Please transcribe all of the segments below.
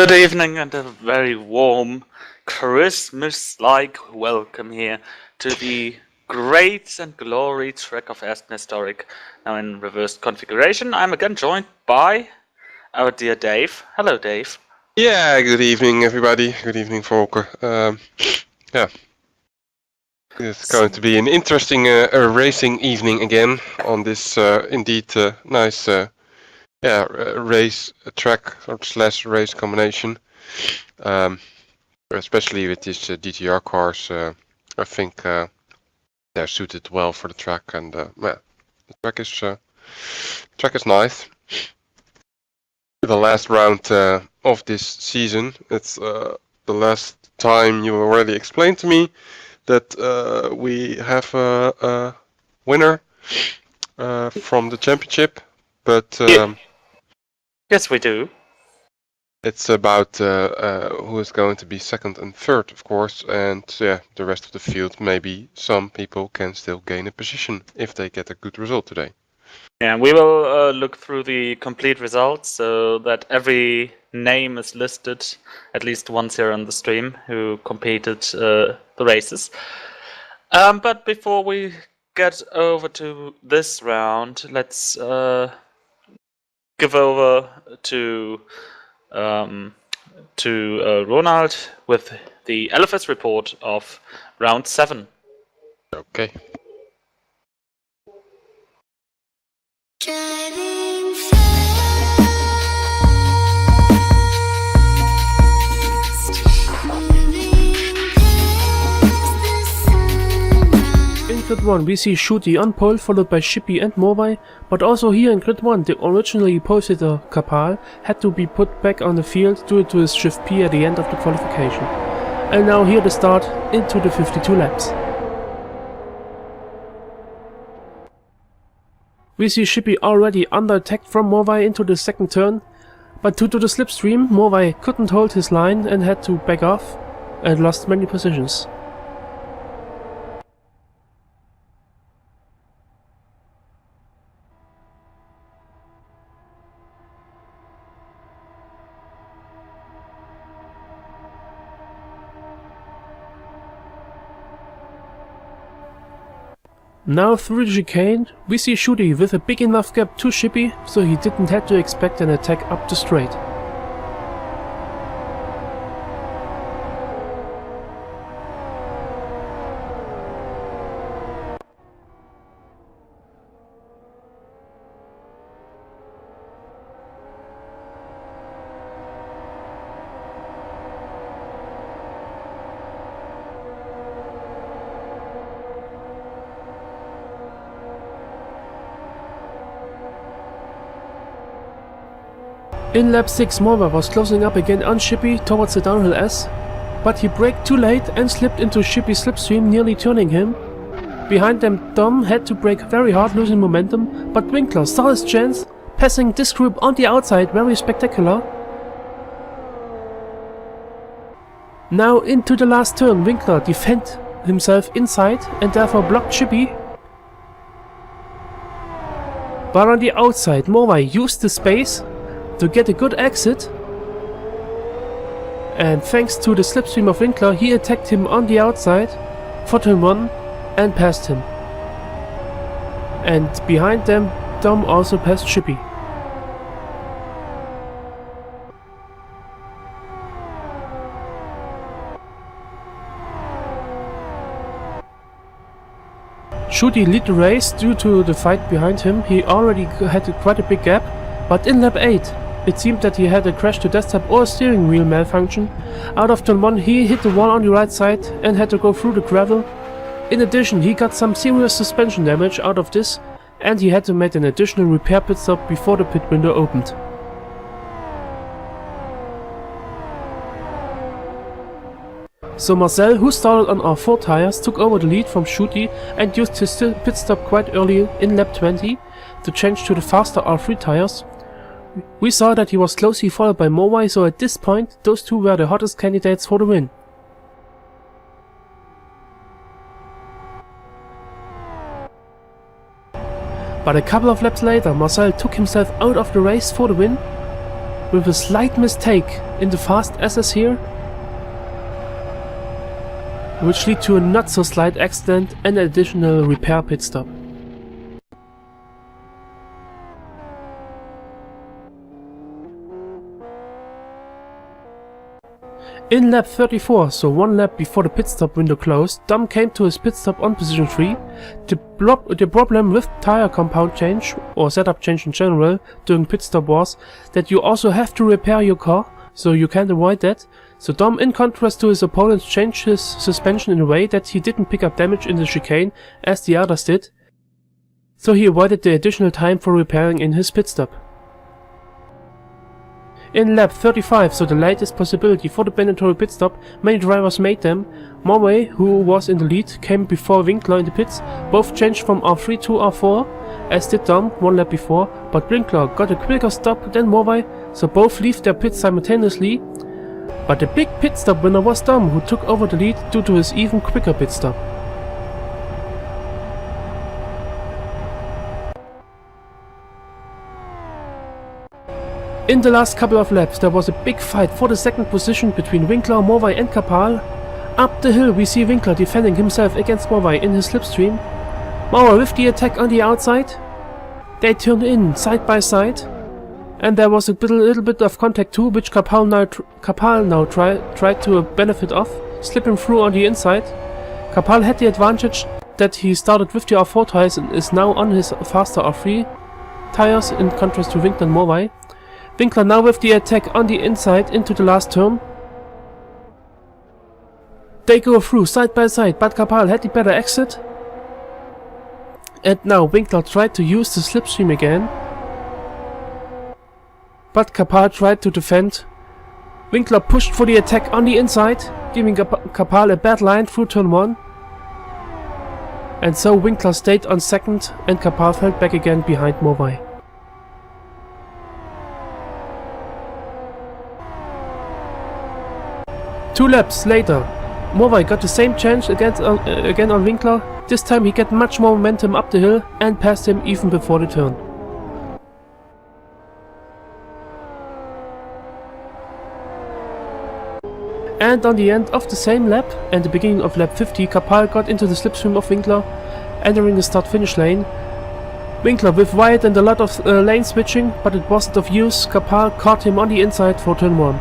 Good evening and a very warm, Christmas-like welcome here to the great and glory Trek of Aston Historic, now in reversed configuration. I'm again joined by our dear Dave. Hello, Dave. Yeah, good evening, everybody. Good evening, Volker. It's going to be an interesting racing evening again on this indeed nice race track / race combination. Especially with these DTR cars, I think they're suited well for the track, and the track is nice. The last round of this season, it's the last time you already explained to me that we have a winner from the championship, but yes, we do. It's about who is going to be second and third, of course, and the rest of the field. Maybe some people can still gain a position if they get a good result today. Yeah, we will look through the complete results so that every name is listed at least once here on the stream who competed the races. But before we get over to this round, let's give over to Ronald with the LFS report of round 7. Okay. In Grid 1 we see Shooty on pole, followed by Shippy and Morvai, but also here in Grid 1 the originally pole sitter Kapal had to be put back on the field due to his shift P at the end of the qualification. And now here the start into the 52 laps. We see Shippy already under attack from Morvai into the second turn, but due to the slipstream Morvai couldn't hold his line and had to back off and lost many positions. Now through the chicane, we see Shooty with a big enough gap to Shippy, so he didn't have to expect an attack up the straight. In lap 6 Morvai was closing up again on Shippy towards the downhill S, but he braked too late and slipped into Shippy's slipstream, nearly turning him. Behind them Dom had to brake very hard, losing momentum, but Winkler saw his chance, passing this group on the outside, very spectacular. Now into the last turn Winkler defended himself inside and therefore blocked Shippy. But on the outside Morvai used the space to get a good exit, and thanks to the slipstream of Winkler he attacked him on the outside for turn 1 and passed him. And behind them Dom also passed Shippy. Shooty lead the race due to the fight behind him. He already had quite a big gap, but in lap 8 it seemed that he had a crash to desktop or a steering wheel malfunction. Out of turn 1 he hit the wall on the right side and had to go through the gravel. In addition he got some serious suspension damage out of this, and he had to make an additional repair pit stop before the pit window opened. So Marcel, who started on our 4 tires, took over the lead from Shooty and used his pit stop quite early in lap 20 to change to the faster R3 tires. We saw that he was closely followed by Morvai, so at this point those two were the hottest candidates for the win. But a couple of laps later Marcel took himself out of the race for the win, with a slight mistake in the fast SS here, which lead to a not so slight accident and additional repair pit stop. In lap 34, so one lap before the pit stop window closed, Dom came to his pit stop on position 3. The problem with tire compound change, or setup change in general, during pit stop was that you also have to repair your car, so you can't avoid that. So Dom, in contrast to his opponents, changed his suspension in a way that he didn't pick up damage in the chicane as the others did, so he avoided the additional time for repairing in his pit stop. In lap 35, so the latest possibility for the mandatory pit stop, many drivers made them. Morway, who was in the lead, came before Winkler in the pits. Both changed from R3 to R4, as did Dom one lap before, but Winkler got a quicker stop than Morway, so both leave their pits simultaneously. But the big pit stop winner was Dom, who took over the lead due to his even quicker pit stop. In the last couple of laps there was a big fight for the second position between Winkler, Morway and Kapal. Up the hill we see Winkler defending himself against Morway in his slipstream. Morway with the attack on the outside. They turned in side by side. And there was a little bit of contact too, which Kapal now tried to benefit of, slipping through on the inside. Kapal had the advantage that he started with the R4 tires and is now on his faster R3 tires in contrast to Winkler and Morway. Winkler now with the attack on the inside into the last turn. They go through side by side, but Kapal had the better exit. And now Winkler tried to use the slipstream again. But Kapal tried to defend. Winkler pushed for the attack on the inside, giving Kapal a bad line through turn 1. And so Winkler stayed on second and Kapal fell back again behind Morway. Two laps later, Morway got the same chance again on Winkler. This time he got much more momentum up the hill and passed him even before the turn. And on the end of the same lap and the beginning of lap 50, Kapal got into the slipstream of Winkler, entering the start-finish lane. Winkler with wide and a lot of lane switching, but it wasn't of use. Kapal caught him on the inside for turn 1.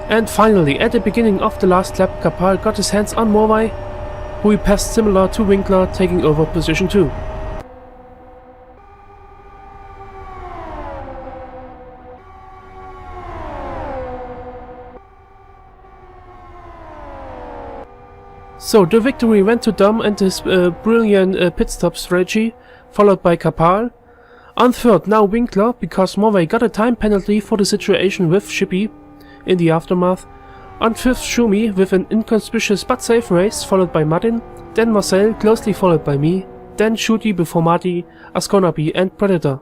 And finally, at the beginning of the last lap, Kapal got his hands on Morway, who he passed similar to Winkler, taking over position 2. So the victory went to Dom and his brilliant pit stop strategy, followed by Kapal. On third, now Winkler, because Morway got a time penalty for the situation with Shippy in the aftermath. On fifth, Schumi with an inconspicuous but safe race, followed by Martin, then Marcel, closely followed by me, then Shooty before Marty, Asconabi and Predator.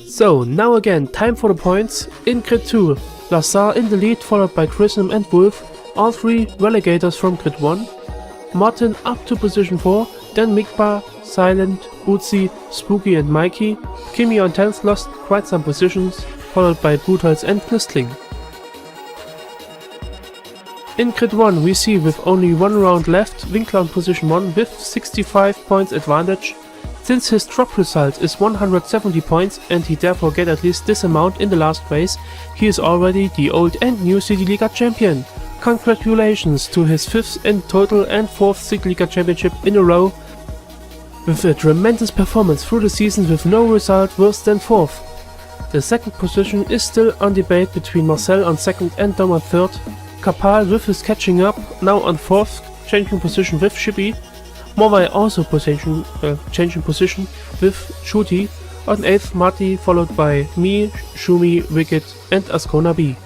So now again, time for the points. In grid 2, Lazar in the lead, followed by Chrism and Wolf, all three relegators from grid 1. Martin up to position 4, then Mikba, Silent, Uzi, Spooky and Mikey. Kimi on 10th lost quite some positions, followed by Brutals and Knistling. In grid 1 we see with only one round left, Winkler on position 1 with 65 points advantage. Since his drop result is 170 points and he therefore get at least this amount in the last race, he is already the old and new CityLiga champion. Congratulations to his 5th in total and 4th CityLiga championship in a row, with a tremendous performance through the season with no result worse than 4th. The second position is still on debate between Marcel on 2nd and Dom on 3rd. Kapal with his catching up, now on 4th, changing position with Shippy. Morway also changing position with Shooty. On 8th, Marty, followed by me, Shumi, Wicked and Ascona B.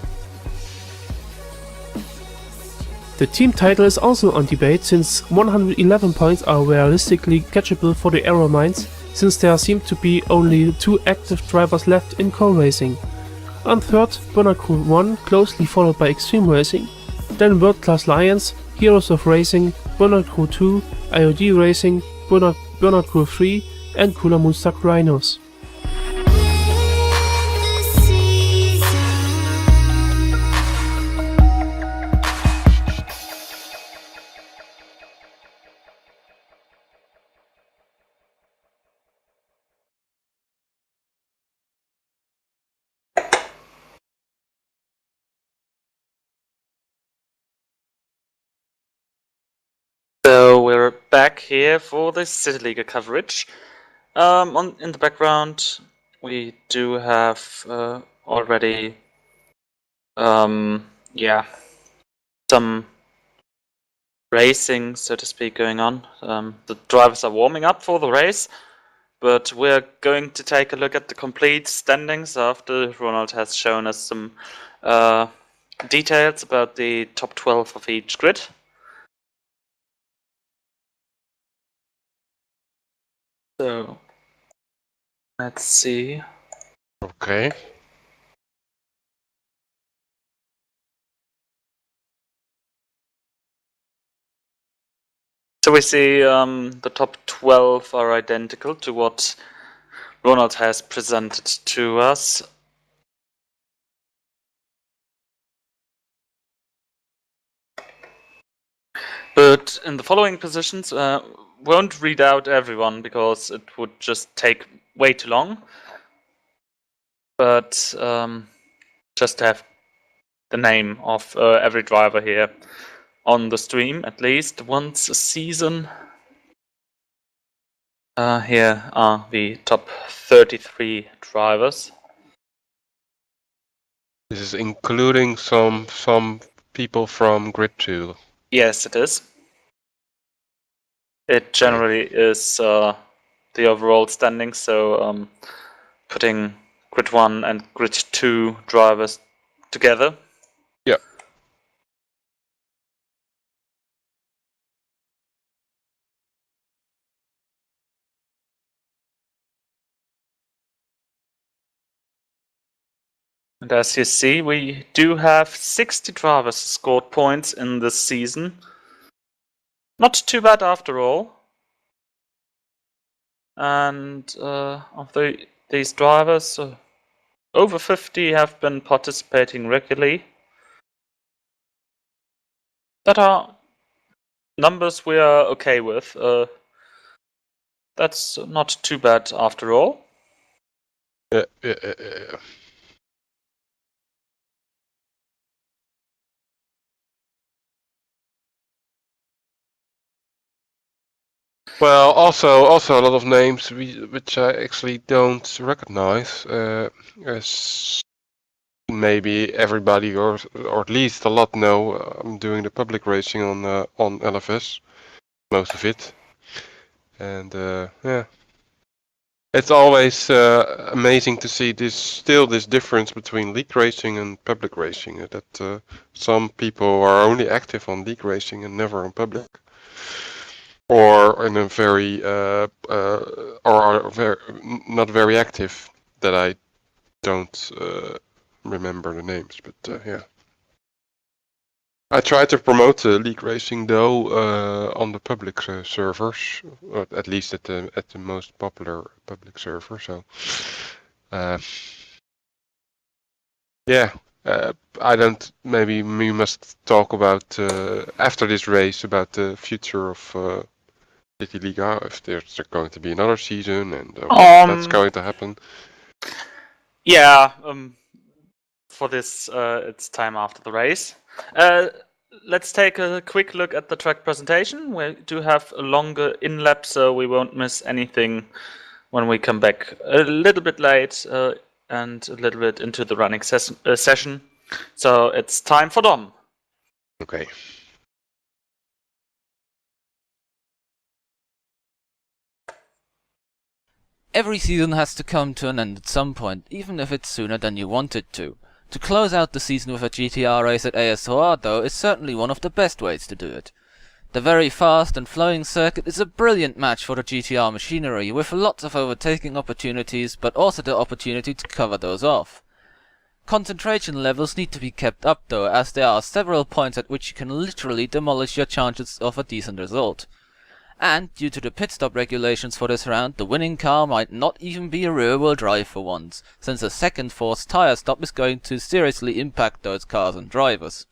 The team title is also on debate, since 111 points are realistically catchable for the Aero Mines, since there seem to be only 2 active drivers left in co-racing. On 3rd, Burner Crew 1, closely followed by Extreme Racing, then World Class Lions, Heroes of Racing, Burnout Crew 2, IOD Racing, Burnout Crew 3, and Cooler Moonstruck Rhinos. So we're back here for the CityLiga coverage. In the background, we do have already, some racing, so to speak, going on. The drivers are warming up for the race, but we're going to take a look at the complete standings after Ronald has shown us some details about the top 12 of each grid. So, let's see. Okay. So we see the top 12 are identical to what Ronald has presented to us. But in the following positions, won't read out everyone because it would just take way too long. But just have the name of every driver here on the stream at least once a season. Here are the top 33 drivers. This is including some people from Grid 2. Yes, it is. It generally is the overall standing, so putting Grid 1 and Grid 2 drivers together. Yeah. And as you see, we do have 60 drivers scored points in this season. Not too bad after all. And of these drivers, over 50 have been participating regularly. That are numbers we are okay with. That's not too bad after all. Yeah. Well, also a lot of names which I actually don't recognize. As maybe everybody or at least a lot know, I'm doing the public racing on LFS, most of it, and yeah, it's always amazing to see this difference between league racing and public racing. That some people are only active on league racing and never on public. Or in a very or are very not very active, that I don't remember the names, but yeah. I try to promote league racing though on the public servers, or at least at the most popular public server. So yeah, I don't. Maybe we must talk about after this race about the future of CityLiga, if there's going to be another season and that's going to happen. Yeah, for this, it's time after the race. Let's take a quick look at the track presentation. We do have a longer in-lap, so we won't miss anything when we come back a little bit late and a little bit into the running session. So it's time for Dom. Okay. Every season has to come to an end at some point, even if it's sooner than you want it to. To close out the season with a GTR race at ASOR, though, is certainly one of the best ways to do it. The very fast and flowing circuit is a brilliant match for the GTR machinery, with lots of overtaking opportunities, but also the opportunity to cover those off. Concentration levels need to be kept up though, as there are several points at which you can literally demolish your chances of a decent result. And, due to the pit stop regulations for this round, the winning car might not even be a rear-wheel drive for once, since a second forced tyre stop is going to seriously impact those cars and drivers.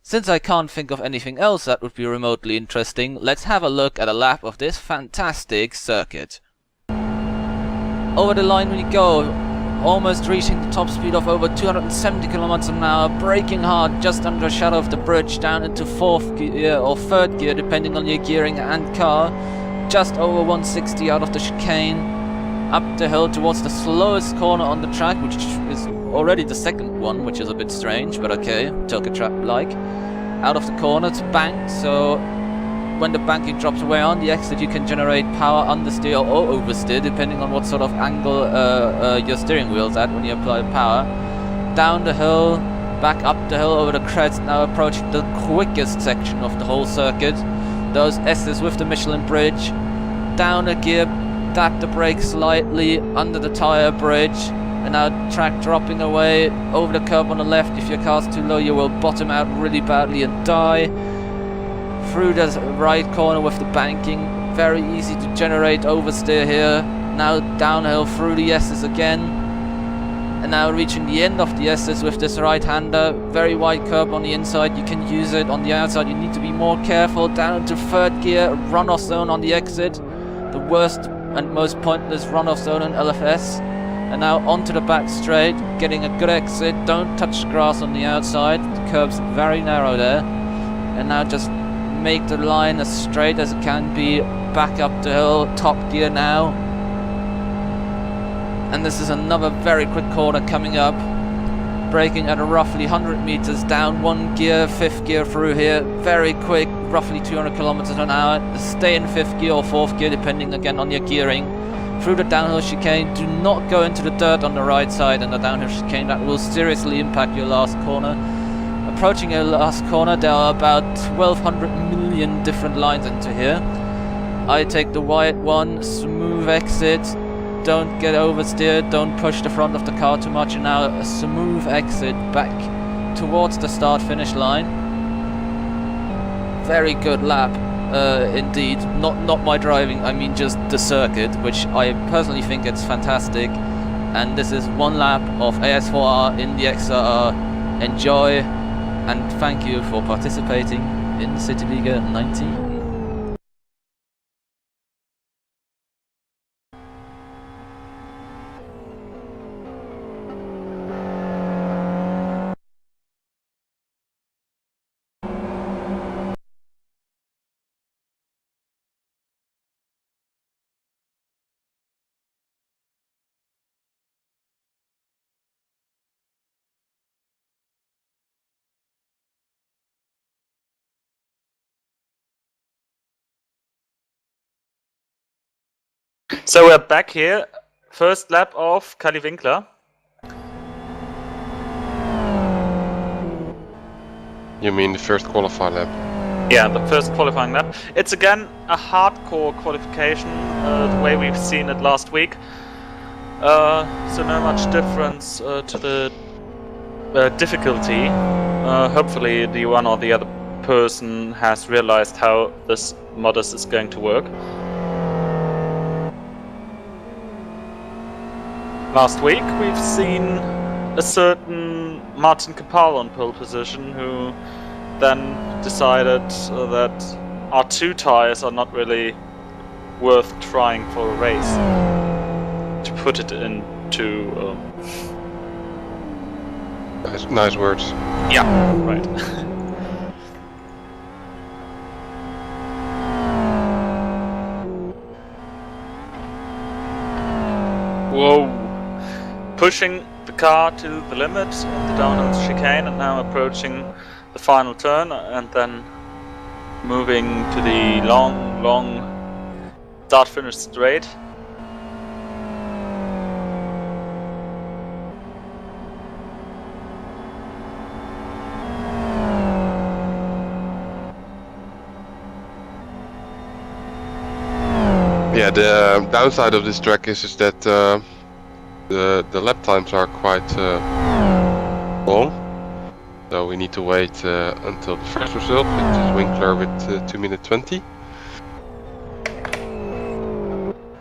Since I can't think of anything else that would be remotely interesting, let's have a look at a lap of this fantastic circuit. Over the line we go, almost reaching the top speed of over 270 km an hour, braking hard just under the shadow of the bridge down into 4th gear or 3rd gear depending on your gearing and car, just over 160 out of the chicane, up the hill towards the slowest corner on the track, which is already the second one, which is a bit strange, but okay, Tilka trap like. Out of the corner to bank, so when the banking drops away on the exit you can generate power understeer or oversteer depending on what sort of angle your steering wheel's at when you apply power. Down the hill, back up the hill over the crest, now approaching the quickest section of the whole circuit. Those S's with the Michelin bridge. Down a gear, tap the brake slightly under the tyre bridge, and now track dropping away over the curb on the left. If your car's too low you will bottom out really badly and die. Through the right corner with the banking, very easy to generate oversteer here. Now downhill through the S's again, and now reaching the end of the S's with this right-hander. Very wide curb on the inside, you can use it. On the outside you need to be more careful. Down into 3rd gear, runoff zone on the exit, the worst and most pointless runoff zone in LFS. And now onto the back straight, getting a good exit. Don't touch grass on the outside, the curb's very narrow there. And now just make the line as straight as it can be, back up the hill, top gear now. And this is another very quick corner coming up, braking at a roughly 100 meters, down 1 gear, 5th gear through here, very quick, roughly 200 kilometers an hour. Stay in 5th gear or 4th gear depending again on your gearing. Through the downhill chicane, do not go into the dirt on the right side and the downhill chicane, that will seriously impact your last corner. Approaching your last corner, there are about 1200 million different lines into here. I take the wide one, smooth exit, don't get oversteered, don't push the front of the car too much, and now a smooth exit back towards the start-finish line. Very good lap indeed, not my driving, I mean just the circuit, which I personally think it's fantastic. And this is one lap of AS4R in the XRR. Enjoy. And thank you for participating in CityLiga 19. So we're back here. First lap of Kali Winkler. You mean the first qualifying lap? Yeah, the first qualifying lap. It's again a hardcore qualification, the way we've seen it last week. So not much difference to the difficulty. Hopefully the one or the other person has realized how this modus is going to work. Last week we've seen a certain Martin Kapal on pole position, who then decided that R2 tires are not really worth trying for a race. To put it into nice words. Yeah, right. Whoa. Pushing the car to the limit on the downhill chicane, and now approaching the final turn, and then moving to the long start-finish straight. Yeah, the downside of this track is that the lap times are quite long. So we need to wait until the first result, which is Winkler with 2 minute 20.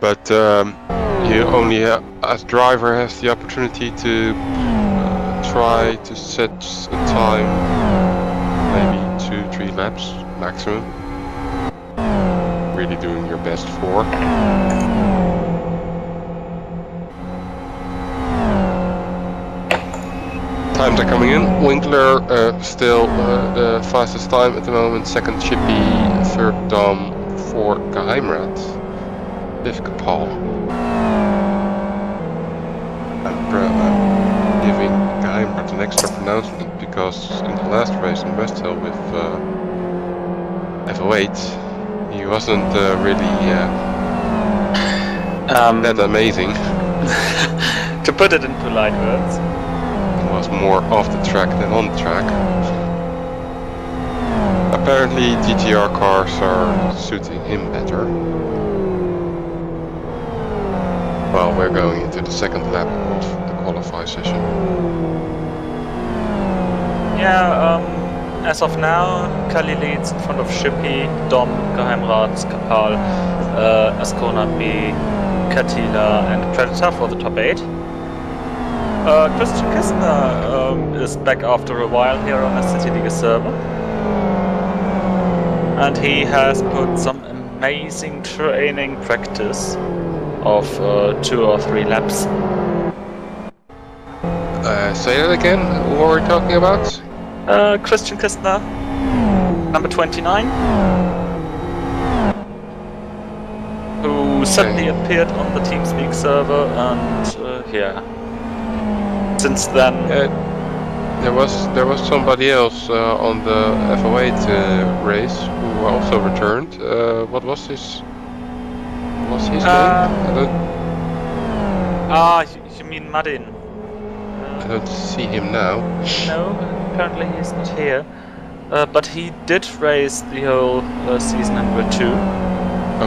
But you only, as driver, has the opportunity to try to set a time, maybe 2-3 laps maximum. Really doing your best for. Times are coming in. Winkler still the fastest time at the moment. Second Chippy, third Dom, fourth Geheimrat, fifth Kapal. I'm giving Geheimrat an extra pronouncement because in the last race in West Hill with F08, he wasn't really that amazing. To put it in polite words. Was more off the track than on the track. Apparently GTR cars are suiting him better. Well, we're going into the second lap of the qualify session. Yeah, as of now, Kali leads in front of Shippy, Dom, Geheimrat, Kapal, Ascona B, Katila and Predator for the top 8. Christian Kistner is back after a while here on a CityLiga server. And he has put some amazing training practice of 2 or 3 laps. Say that again, what were we talking about? Christian Kistner, number 29. Who suddenly appeared on the TeamSpeak server and yeah. Since then, there was somebody else on the F08 race who also returned. What was his? What's his name? You mean Madin? I don't see him now. No, apparently he's not here. But he did race the whole season in Grid 2.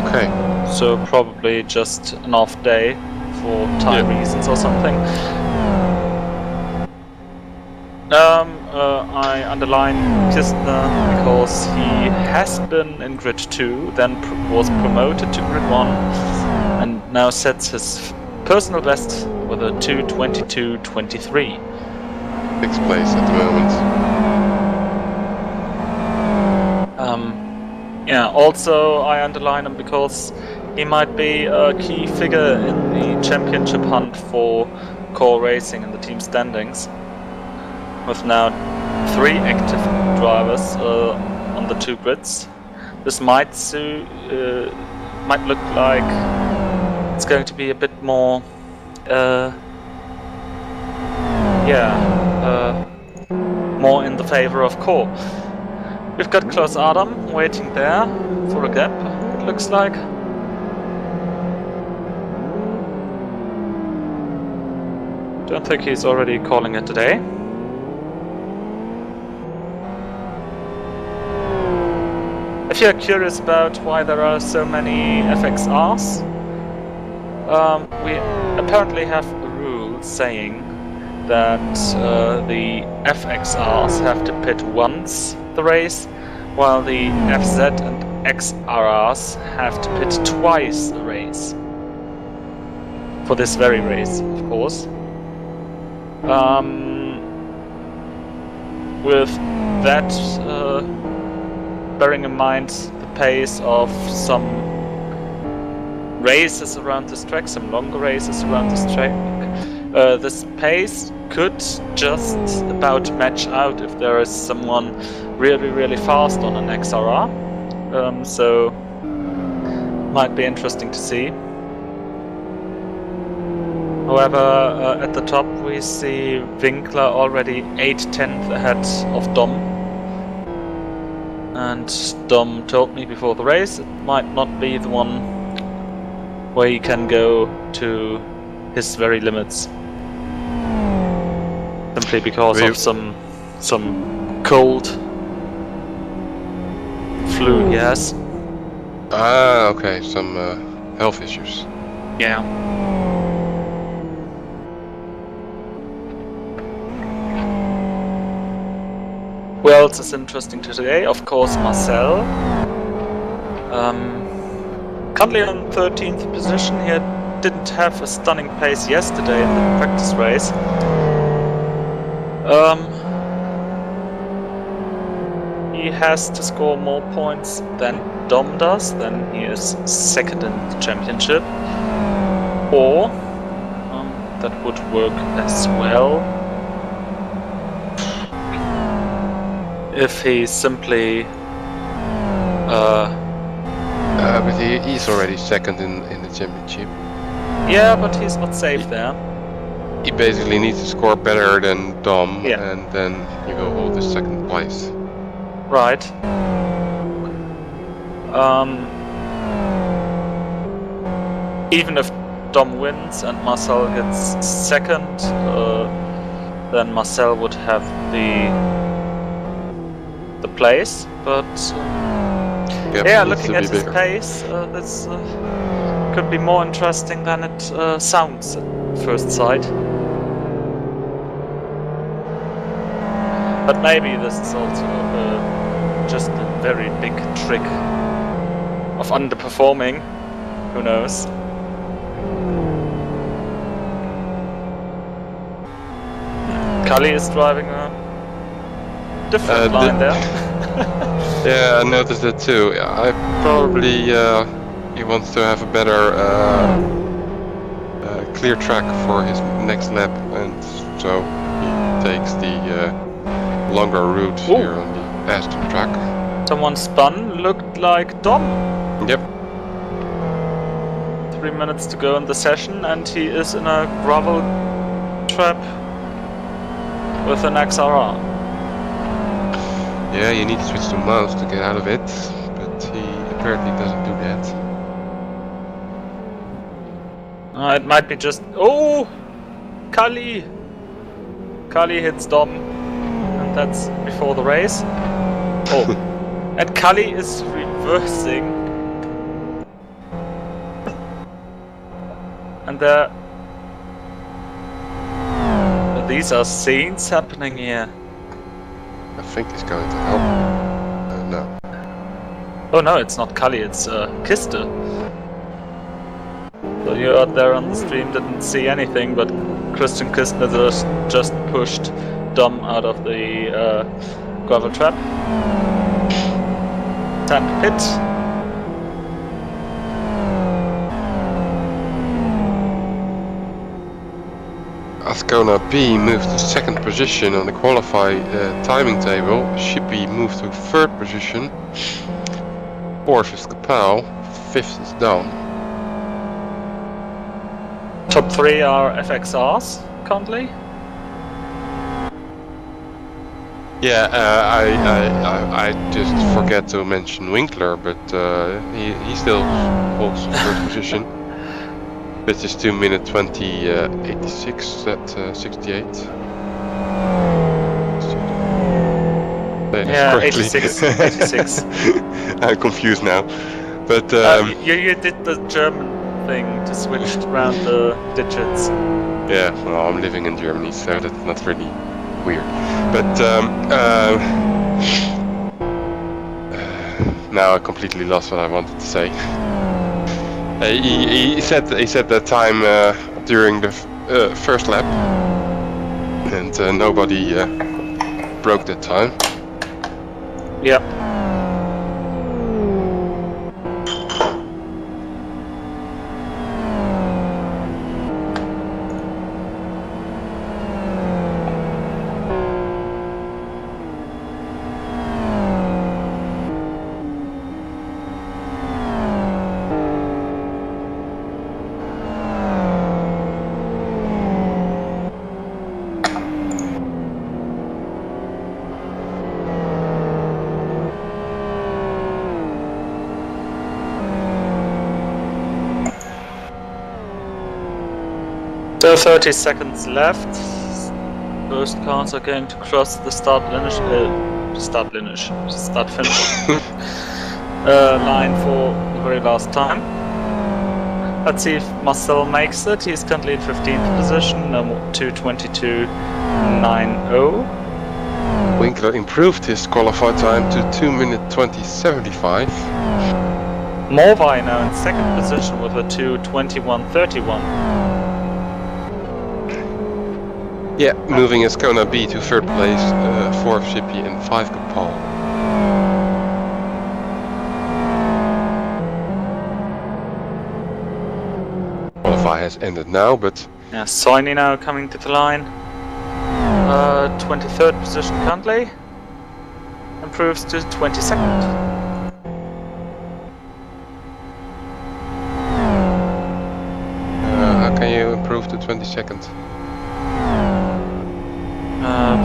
Okay. So probably just an off day for time reasons or something. I underline Kistner because he has been in Grid 2, then was promoted to Grid 1, and now sets his personal best with a 2:22.23. 6th place at the moment. Yeah, also I underline him because he might be a key figure in the championship hunt for core racing in the team standings. With now 3 active drivers on the 2 grids, this might look like it's going to be a bit more, more in the favor of core. We've got Klaus Adam waiting there for a gap, it looks like. Don't think he's already calling it today. If you're curious about why there are so many FXRs, we apparently have a rule saying that the FXRs have to pit once the race, while the FZ and XRRs have to pit twice the race. For this very race, of course. With that, bearing in mind the pace of some races around this track, some longer races around this track, this pace could just about match out if there is someone really fast on an XRR. So might be interesting to see. However, at the top we see Winkler already 8/10 ahead of Dom. And Dom told me before the race it might not be the one where he can go to his very limits. Simply because of some cold flu he has. Ah, okay, some health issues. Yeah. Who else is interesting today? Of course, Marcel. Currently on 13th position. He didn't have a stunning pace yesterday in the practice race. He has to score more points than Dom does, then he is second in the championship. Or, that would work as well, if he simply... but he's already second in the championship. Yeah, but he's not safe there. He basically needs to score better than Dom, Yeah. and then he will hold the second place. Right. Even if Dom wins and Marcel gets second, then Marcel would have the place. But Yep, yeah, needs looking to at be his bigger. pace, this could be more interesting than it sounds at first sight. But maybe this is also just a very big trick of underperforming. Who knows? Kali is driving a different line there. Yeah, I noticed that too. I probably he wants to have a better clear track for his next lap, and so he takes the longer route here on the Aston track. Someone spun, looked like Dom. Yep. 3 minutes to go in the session, and he is in a gravel trap with an XRR. Yeah, you need to switch to mouse to get out of it, but he apparently doesn't do that. It might be just... Oh! Kali! Kali hits Dom, and that's before the race. Oh. And Kali is reversing. And these are scenes happening here. I think he's going to help. No. Oh no, it's not Kali, it's Kiste. So you out there on the stream didn't see anything, but Christian Kiste just pushed Dom out of the gravel trap. Sand pit. Ascona B moves to second position on the qualify timing table. Should be moved to third position. Fourth is Kapal. Fifth is Dom. Top 3 are FXRs currently. Yeah, I just forget to mention Winkler, but he still holds first position. This is 2 minute 20:86 at 68. Yeah, 86. I'm confused now, but you did the German thing to switch around the digits. yeah, well, I'm living in Germany, so that's not really weird. But now I completely lost what I wanted to say. He said that time during the first lap, and nobody broke that time. Yeah. So 30 seconds left. First cars are going to cross the start finish line for the very last time. Let's see if Marcel makes it. He's currently in 15th position, 2:22.90. Winkler improved his qualified time to 2 minute 20.75. Morvai now in second position with a 2:21.31. Yeah, moving Ascona B to third place, 4th Shippy and 5 Kapal. Qualify has ended now, but Yeah, Soini now coming to the line. 23rd position currently. Improves to 22nd. how can you improve to 22nd?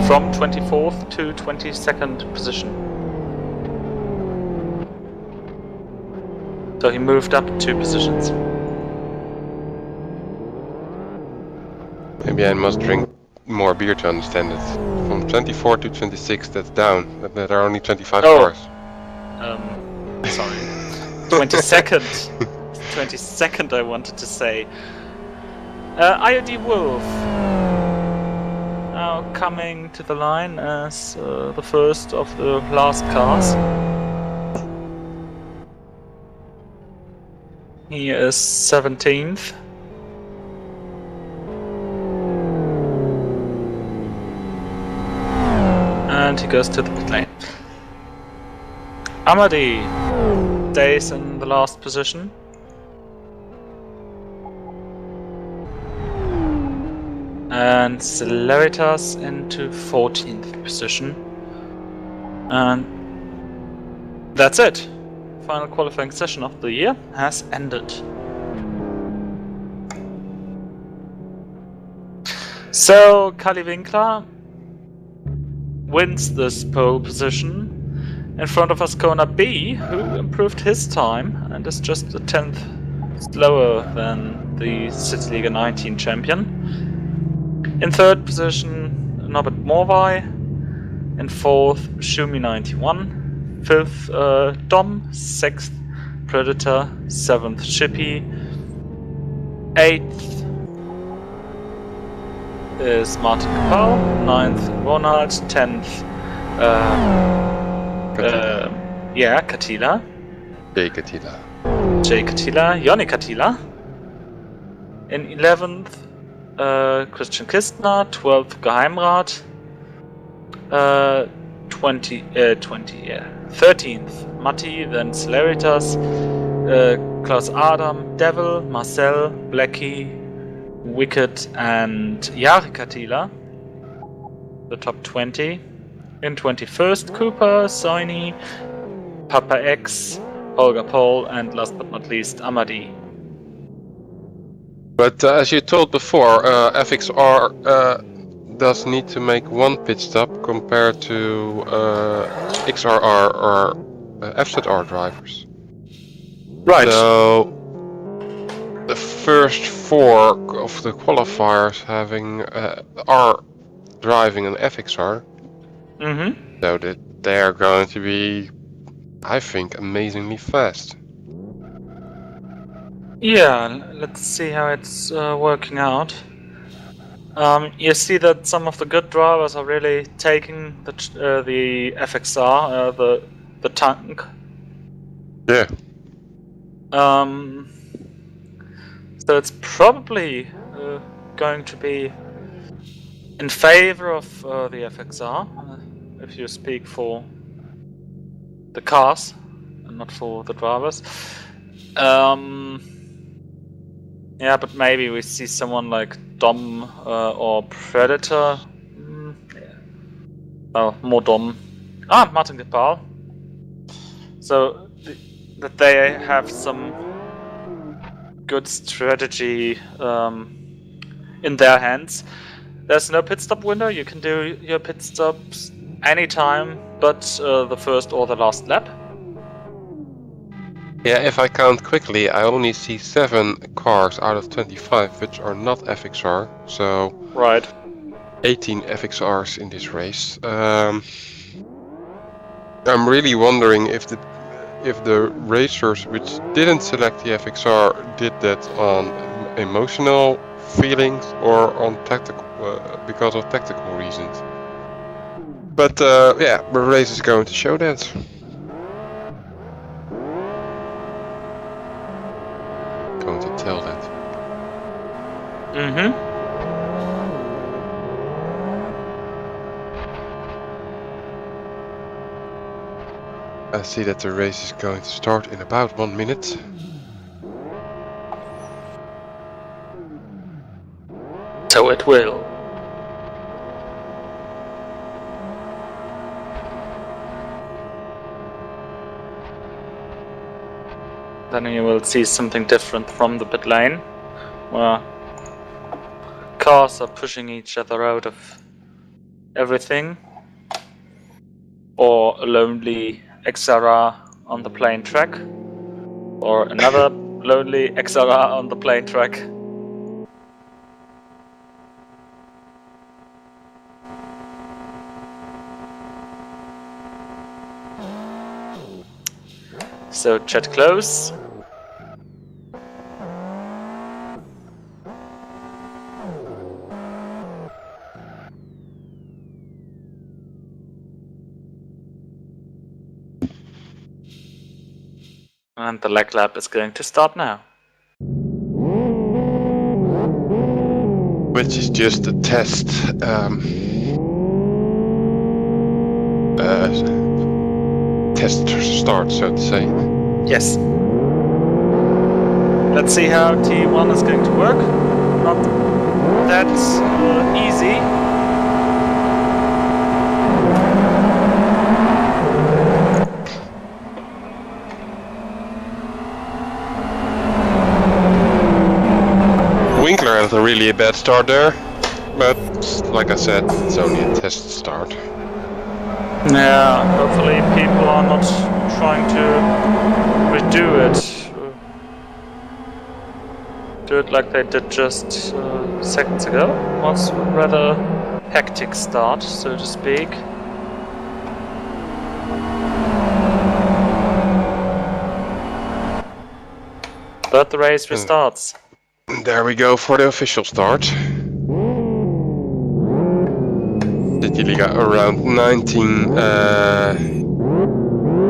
From 24th to 22nd position. So he moved up 2 positions. Maybe I must drink more beer to understand it. From 24 to 26, that's down. There are only 25 cars. Sorry. 22nd. 22nd I wanted to say. IOD Wolf. Now coming to the line as the first of the last cars. He is 17th. And he goes to the pit lane. Amadi stays in the last position. And Celeritas into 14th position. And that's it. Final qualifying session of the year has ended. So Kali Winkler wins this pole position in front of Ascona B, who improved his time and is just a 10th slower than the CityLiga 19 champion. In third position, Norbert Morvai. In fourth, Shumi91. Fifth, Dom. Sixth, Predator. Seventh, Shippy. Eighth is Martin Kapal. Ninth, Ronald. 10th, Katila. Jay Katila. Yoni Katila. In 11th, Christian Kistner. 12th, Geheimrat. 13th, Matti, then Celeritas, Klaus Adam, Devil, Marcel, Blackie, Wicked, and Jari Katila. The top 20. In 21st, Cooper, Soini, Papa X, Holger Paul, and last but not least, Amadi. But as you told before, FXR does need to make one pit stop compared to XRR or FZR drivers. Right. So the first 4 of the qualifiers having are driving an FXR. Mm-hmm. So that they are going to be, I think, amazingly fast. Yeah, let's see how it's working out. You see that some of the good drivers are really taking the FXR, the tank. Yeah. So it's probably going to be in favor of the FXR, if you speak for the cars and not for the drivers. Yeah, but maybe we see someone like Dom or Predator. Oh, more Dom. Martin Gepal. So that they have some good strategy in their hands. There's no pit stop window. You can do your pit stops anytime, but the first or the last lap. Yeah, if I count quickly, I only see 7 cars out of 25 which are not FXR, so Right. 18 FXRs in this race. I'm really wondering if the racers which didn't select the FXR did that on emotional feelings or on tactical because of tactical reasons. But yeah, the race is going to show that. Going to tell that. Mm-hmm. I see that the race is going to start in about 1 minute. So it will. Then you will see something different from the pit lane, where cars are pushing each other out of everything, or a lonely XRR on the plain track, or another lonely XRR on the plain track. So chat close. And the leg lap is going to start now. Which is just a test. Test start, so to say. Yes. Let's see how T1 is going to work. Not that easy. Winkler had a really bad start there, but like I said, it's only a test start. Yeah, hopefully people are not trying to redo it. Do it like they did just seconds ago. Was a rather hectic start, so to speak. But the race restarts. There we go for the official start. CityLiga around 19,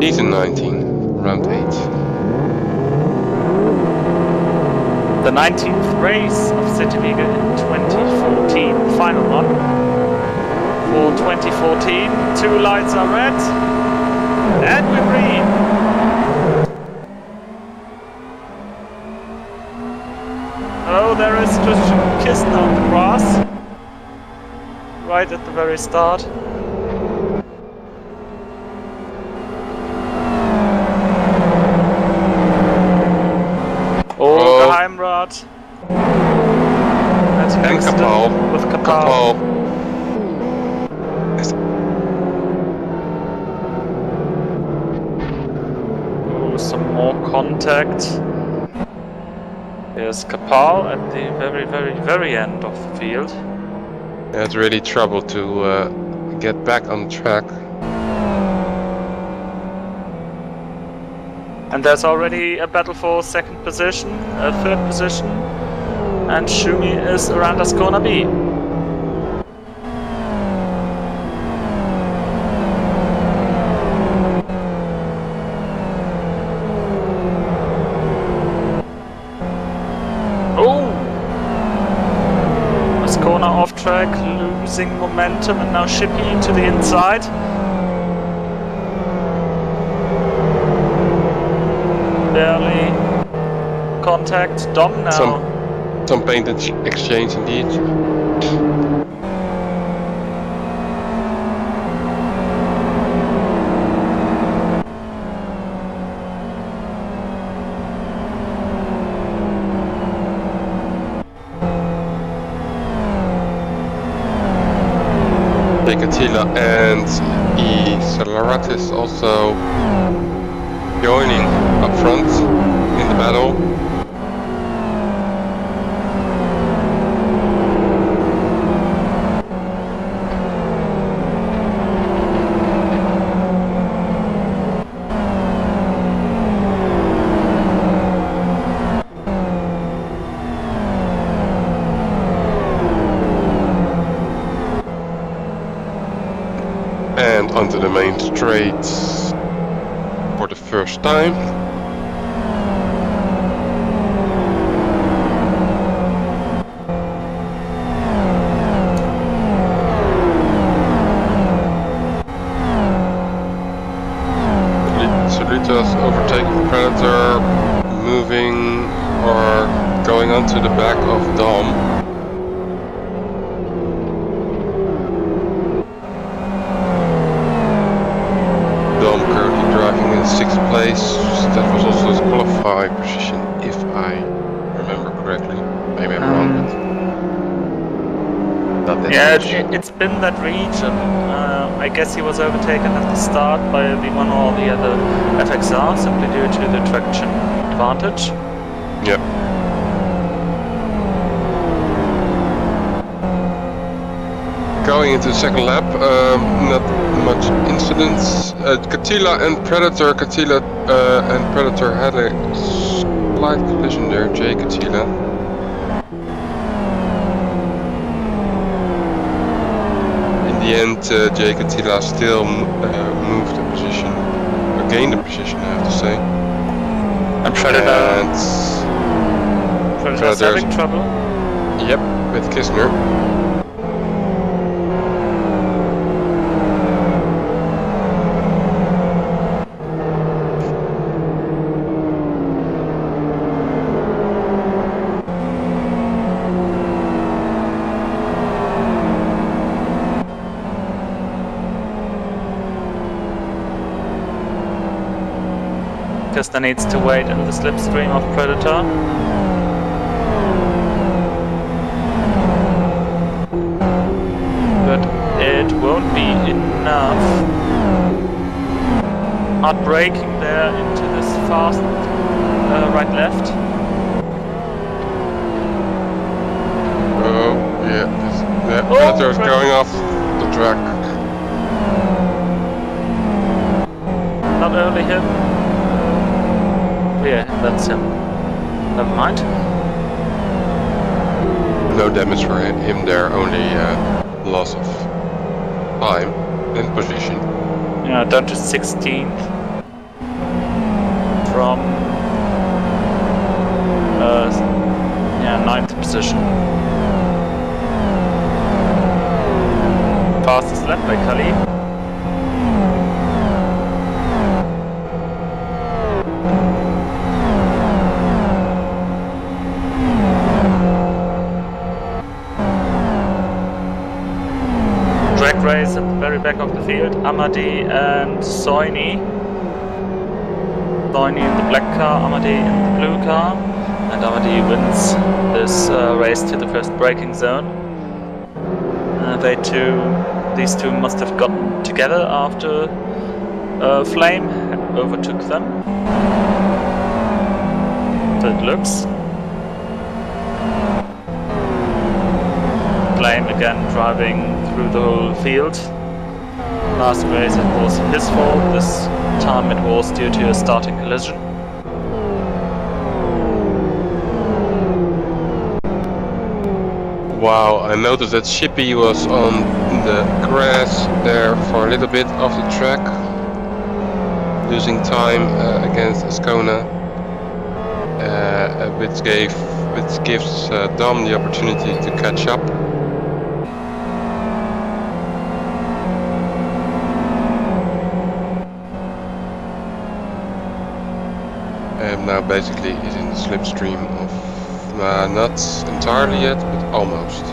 season 19, round 8. The 19th race of CityLiga in 2014, the final one. For 2014, 2 lights are red, and we're green. Oh, there is just kissed on the grass. Right at the very start. Oh, Geheimrat. That's And Kapal. with Kapal. Oh, some more contact. There's Kapal at the very, very, very end of the field. Yeah, it's really trouble to get back on track. And there's already a battle for second position, third position, and Shumi is around us corner B. Oh! Corner off track, losing momentum, and now Shippy to the inside. Barely contact. Dom now. Some painted exchange indeed. Atila and Celeratis also joining up front in the battle. and onto the main straight for the first time. Salutas overtaking Predator, moving or going onto the back of Dom. Dom currently driving in 6th place. That was also his qualifying position, if I remember correctly. Maybe I'm wrong, but not that Yeah, much. it's been that region. I guess he was overtaken at the start by the one or the other FXR simply due to the traction advantage. Yep. Going into the second lap, not much incidents. Catila and Predator, and Predator had a slight collision there, Jay Catila. In the end, Jay Catila still moved the position, or gained the position, I have to say. And Predator's Predator's- having trouble. Yep, with Kistner. Kistner needs to wait in the slipstream of Predator. But it won't be enough. Hard braking there into this fast right-left. Oh, yeah, Predator's going off the track. Not only him. Yeah, that's him. Never mind. No damage for him there, only loss of time and position. Yeah, down to 16th from 9th position. Fastest lap by Kali. Drag race at the very back of the field. Amadi and Soini. Soini in the black car, Amadi in the blue car. And Amadi wins this race to the first braking zone. These two must have gotten together after Flame overtook them. So it looks. Flame again driving through the whole field. Last race it was his fault, this time it was due to a starting collision. Wow, I noticed that Shippy was on the grass there for a little bit of the track, losing time against Ascona, which gives Dom the opportunity to catch up. And now basically he's in the slipstream of not entirely yet, but almost.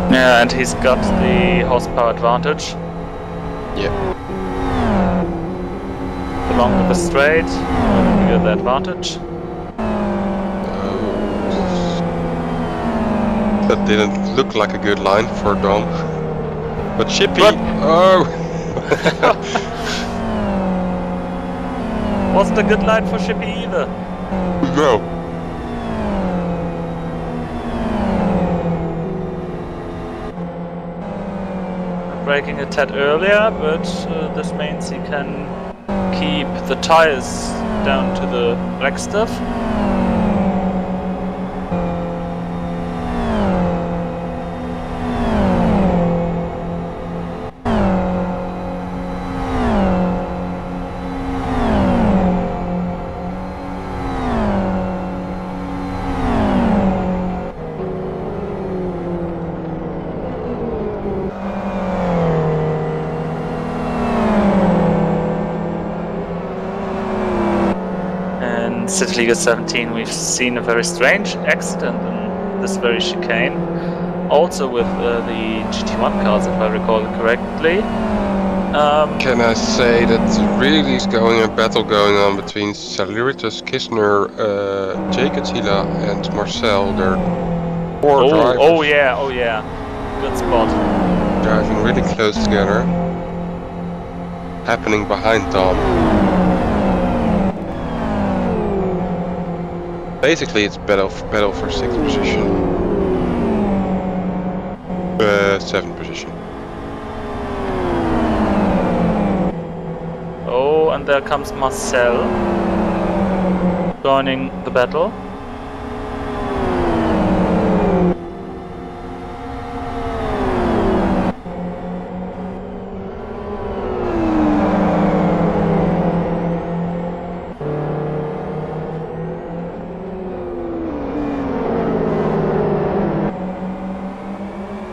Yeah, and he's got the horsepower advantage. Yeah. The longer the straight, the bigger the advantage. That didn't look like a good line for Dom. But Shippy, What? oh! Wasn't a good line for Shippy either. No. Braking a tad earlier, but this means he can keep the tires down to the black stuff. CityLiga 17, we've seen a very strange accident in this very chicane. Also with the GT1 cars, if I recall it correctly. Can I say that really is a battle going on between Saliritas, Kistner, Jake Attila and Marcel. They're four drivers. Oh yeah. Good spot. Driving really close together. Happening behind Dom. Basically it's battle for 6th position. 7th position. Oh, and there comes Marcel joining the battle.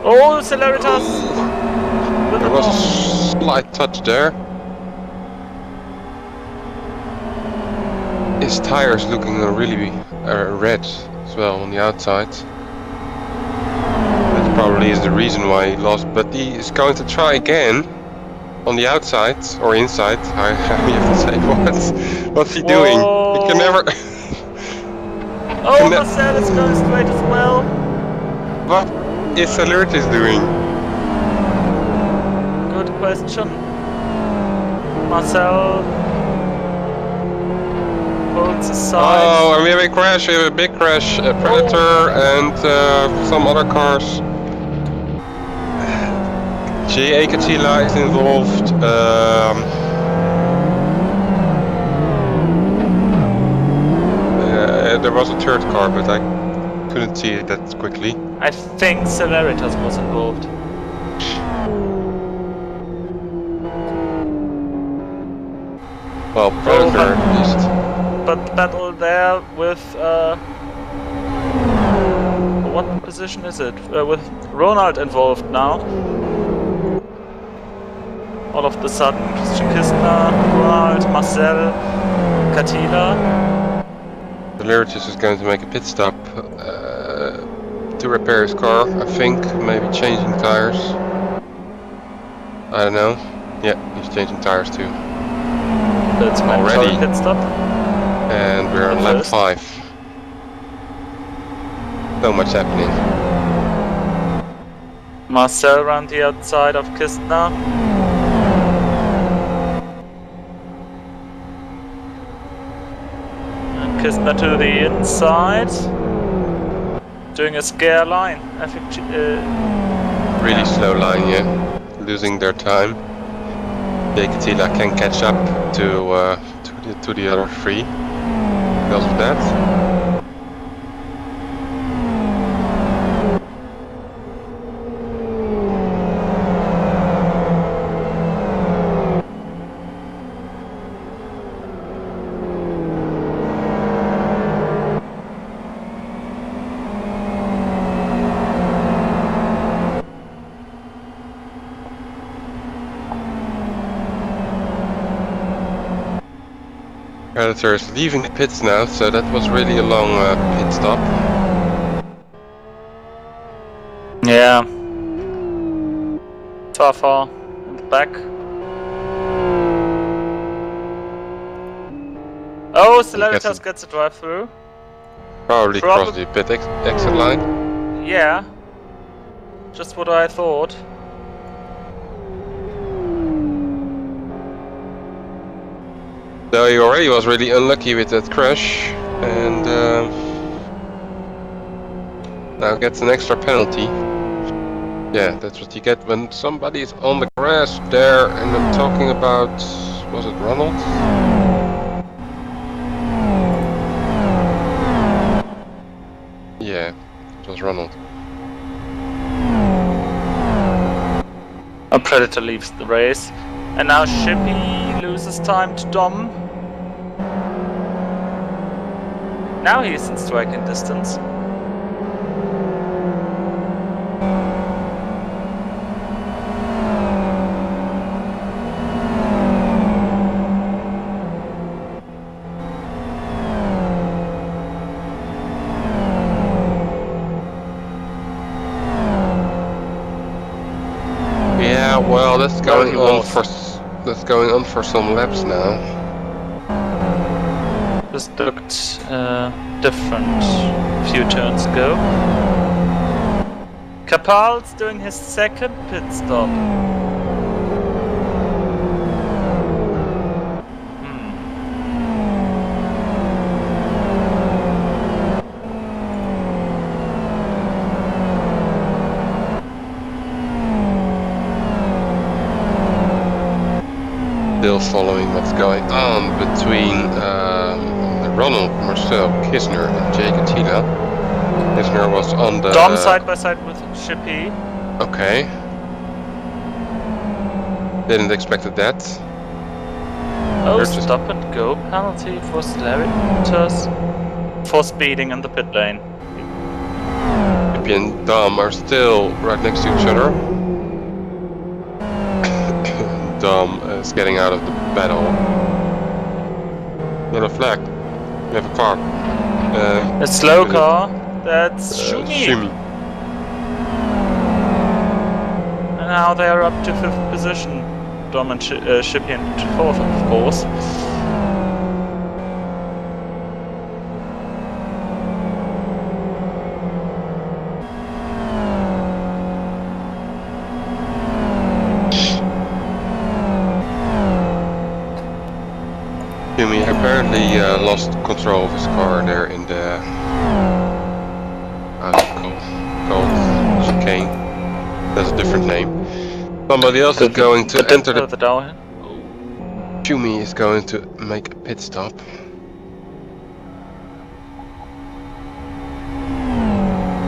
Oh, Celeritas! There was a slight touch there. His tires looking really red as well on the outside. That probably is the reason why he lost, but he is going to try again on the outside or inside. I have to say what's he doing? He can never. Oh, Marcel is going straight as well. What is Saliritas doing? Good question. Marcel holds his side. Oh, and we have a crash. We have a big crash. A Predator and some other cars. J.A. Katila is involved. There was a third car, but I couldn't see it that quickly. I think Celeritas was involved. Well, Predator at least. But the battle there with what position is it? With Ronald involved now. All of the sudden, Christian Kistner, Ronald, Marcel, Katila. Saliritas is going to make a pit stop to repair his car, I think, maybe changing tires. I don't know. Yeah, he's changing tires too. That's already pit stop. And we're on lap 5. So much happening. Marcel around the outside of Kistner. And Kistner to the inside. Doing a scare line. I think really slow line, yeah. Losing their time. Katila can catch up to the other 3 because of that. Predator is leaving the pits now, so that was really a long pit stop. Yeah. Far in the back. Oh, Celeritas gets a drive through. Probably cross the pit exit line. Yeah. Just what I thought. So he already was really unlucky with that crash, and now gets an extra penalty. Yeah, that's what you get when somebody is on the grass there, and I'm talking about, was it Ronald? Yeah, it was Ronald. A Predator leaves the race, and now Shippy loses time to Dom. Now he's in striking distance. Well, that's Well, going he on was. for some laps now. This looked different a few turns ago. Kapal's doing his second pit stop. Still following what's going on between Ronald Marcel Kisner and Jake Attila. Kisner was on the... Dom side by side with Shippy. Okay. Didn't expect that. Oh, They're just- stop and go penalty for Slaritas for speeding in the pit lane. Shippy and Dom are still right next to each other. Dom is getting out of the battle. Not a flag. We have a car. A slow is it? car. That's Shumi. Shumi. And now they are up to 5th position. Dom and Shippy and 4th, of course. Shumi apparently lost control of his car there in the called chicane. That's a different name. Somebody else is going to enter the... the downhill. Shumi is going to make a pit stop.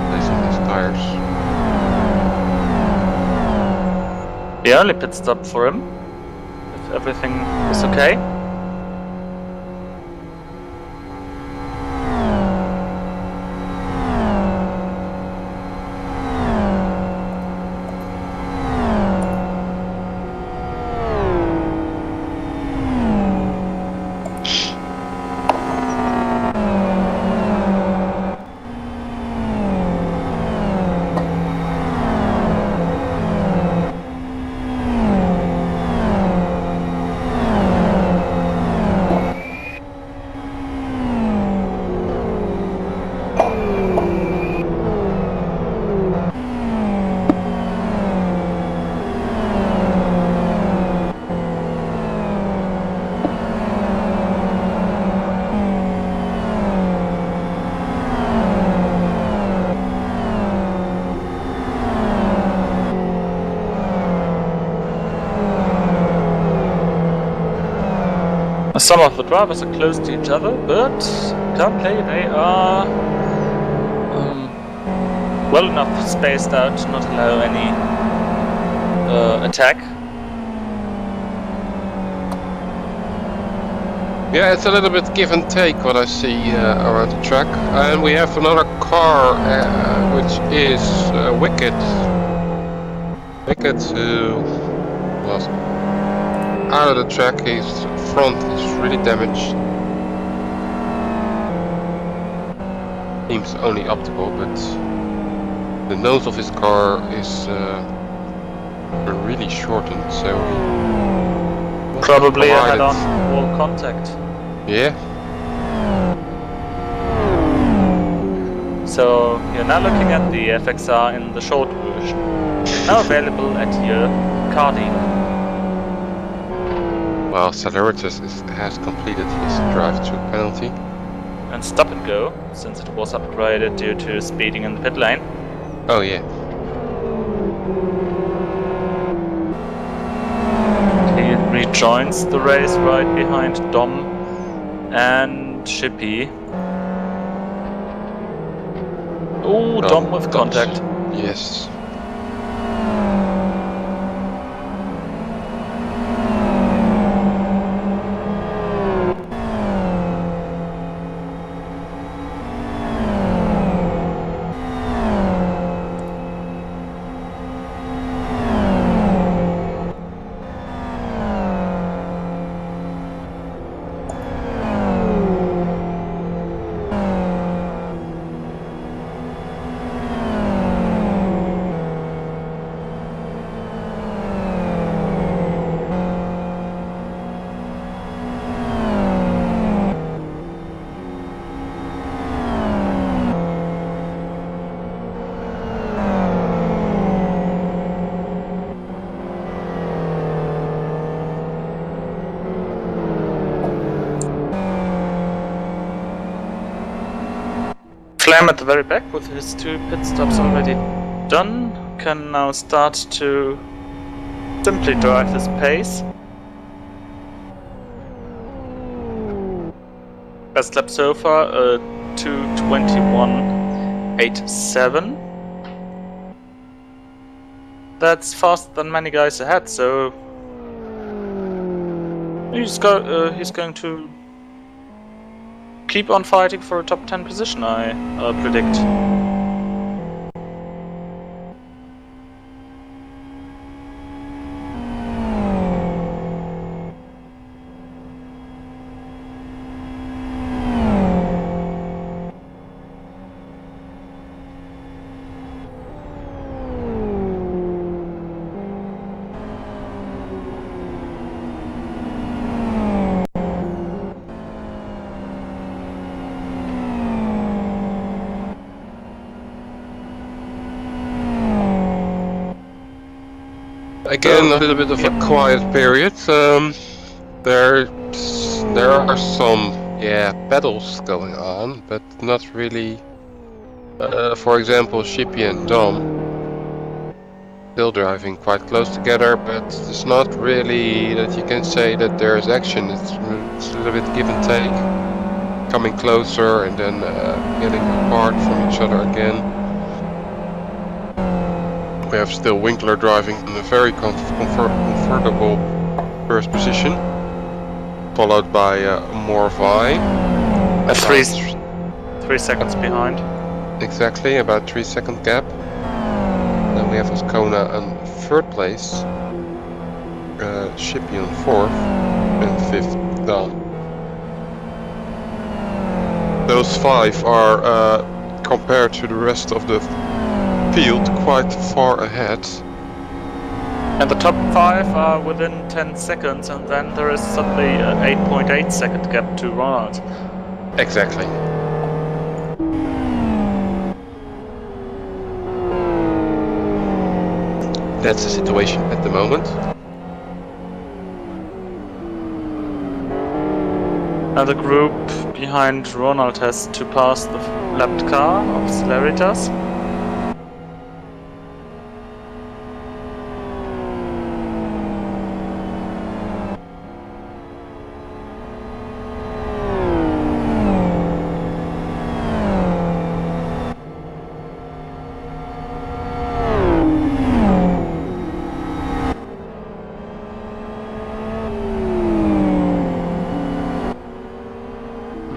Placing his tires. The only pit stop for him. If everything is okay. Some of the drivers are close to each other, but currently they are well enough spaced out to not allow any attack. Yeah, it's a little bit give and take what I see around the track. And we have another car, which is Wicked. Wicked, who was out of the track. His front is really damaged. Seems only optical, but the nose of his car is really shortened, so he Probably a provided- head-on wall contact. Yeah. So you're now looking at the FXR in the short version. Now available at your car dealer. Well, Salaritas has completed his drive-through penalty. And stop and go, since it was upgraded due to speeding in the pit lane. Oh yeah. He rejoins the race right behind Dom and Shippy. Oh, Dom with contact. Yes. Clem at the very back with his 2 pit stops already done can now start to simply drive his pace. Best lap so far, 2:21.87. That's faster than many guys ahead, so he's going to keep on fighting for a top 10 position, I predict. Again, a little bit of a quiet period. There are some battles going on, but not really. For example, Shippy and Dom still driving quite close together, but it's not really that you can say that there's action. It's a little bit give and take, coming closer and then getting apart from each other again. We have still Winkler driving in a very comfortable first position, followed by Morvai. 3 seconds behind. Exactly, about 3-second gap. Then we have Ascona on 3rd place, Shippy on 4th, and 5th Dom. Those 5 are, compared to the rest of the field, quite far ahead. And the top 5 are within 10 seconds, and then there is suddenly an 8.8 second gap to Ronald. Exactly. That's the situation at the moment. And the group behind Ronald has to pass the lapped car of Celeritas.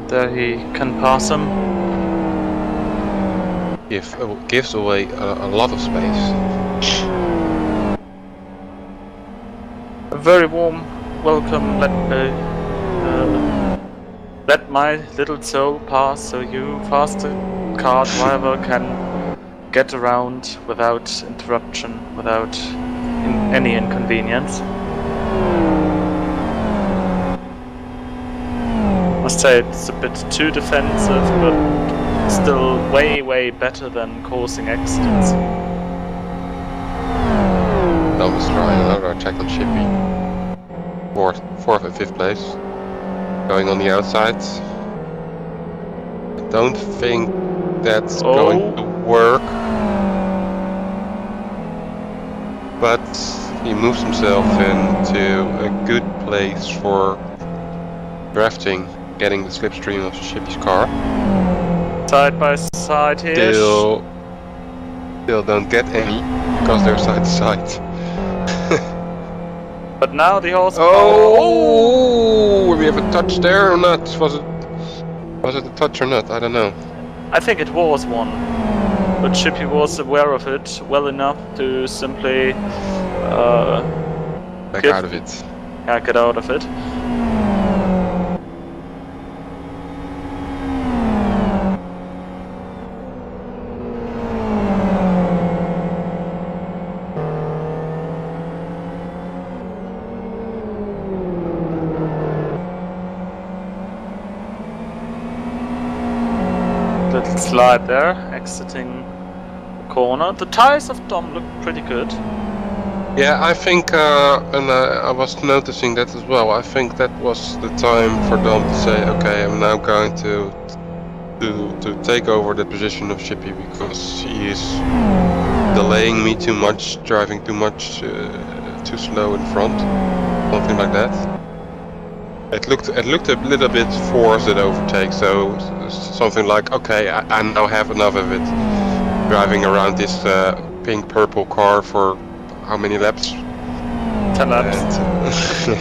There he can pass him. Gives away a lot of space. A very warm welcome. Let my little soul pass, so you faster car driver can get around without interruption, without any inconvenience. I must say it's a bit too defensive, but still way better than causing accidents. Dom is trying another attack on Shippy. 4th and 5th place. Going on the outside. I don't think that's going to work. But he moves himself into a good place for drafting, getting the slipstream of Shippy's car. Side by side here. Still don't get any, because they're side to side. But now the horse. Oh, we have a touch there or not? Was it a touch or not? I don't know. I think it was one, but Shippy was aware of it well enough to simply Back out of it. Yeah, get out of it. Little slide there, exiting the corner. The tires of Dom look pretty good. Yeah, I think, and I was noticing that as well. I think that was the time for Dom to say, okay, I'm now going to to take over the position of Shippy because he is delaying me too much, driving too much, too slow in front, something like that. It looked a little bit forced at overtake, so something like, okay, I now have enough of it. Driving around this pink-purple car for how many laps? 10 laps. And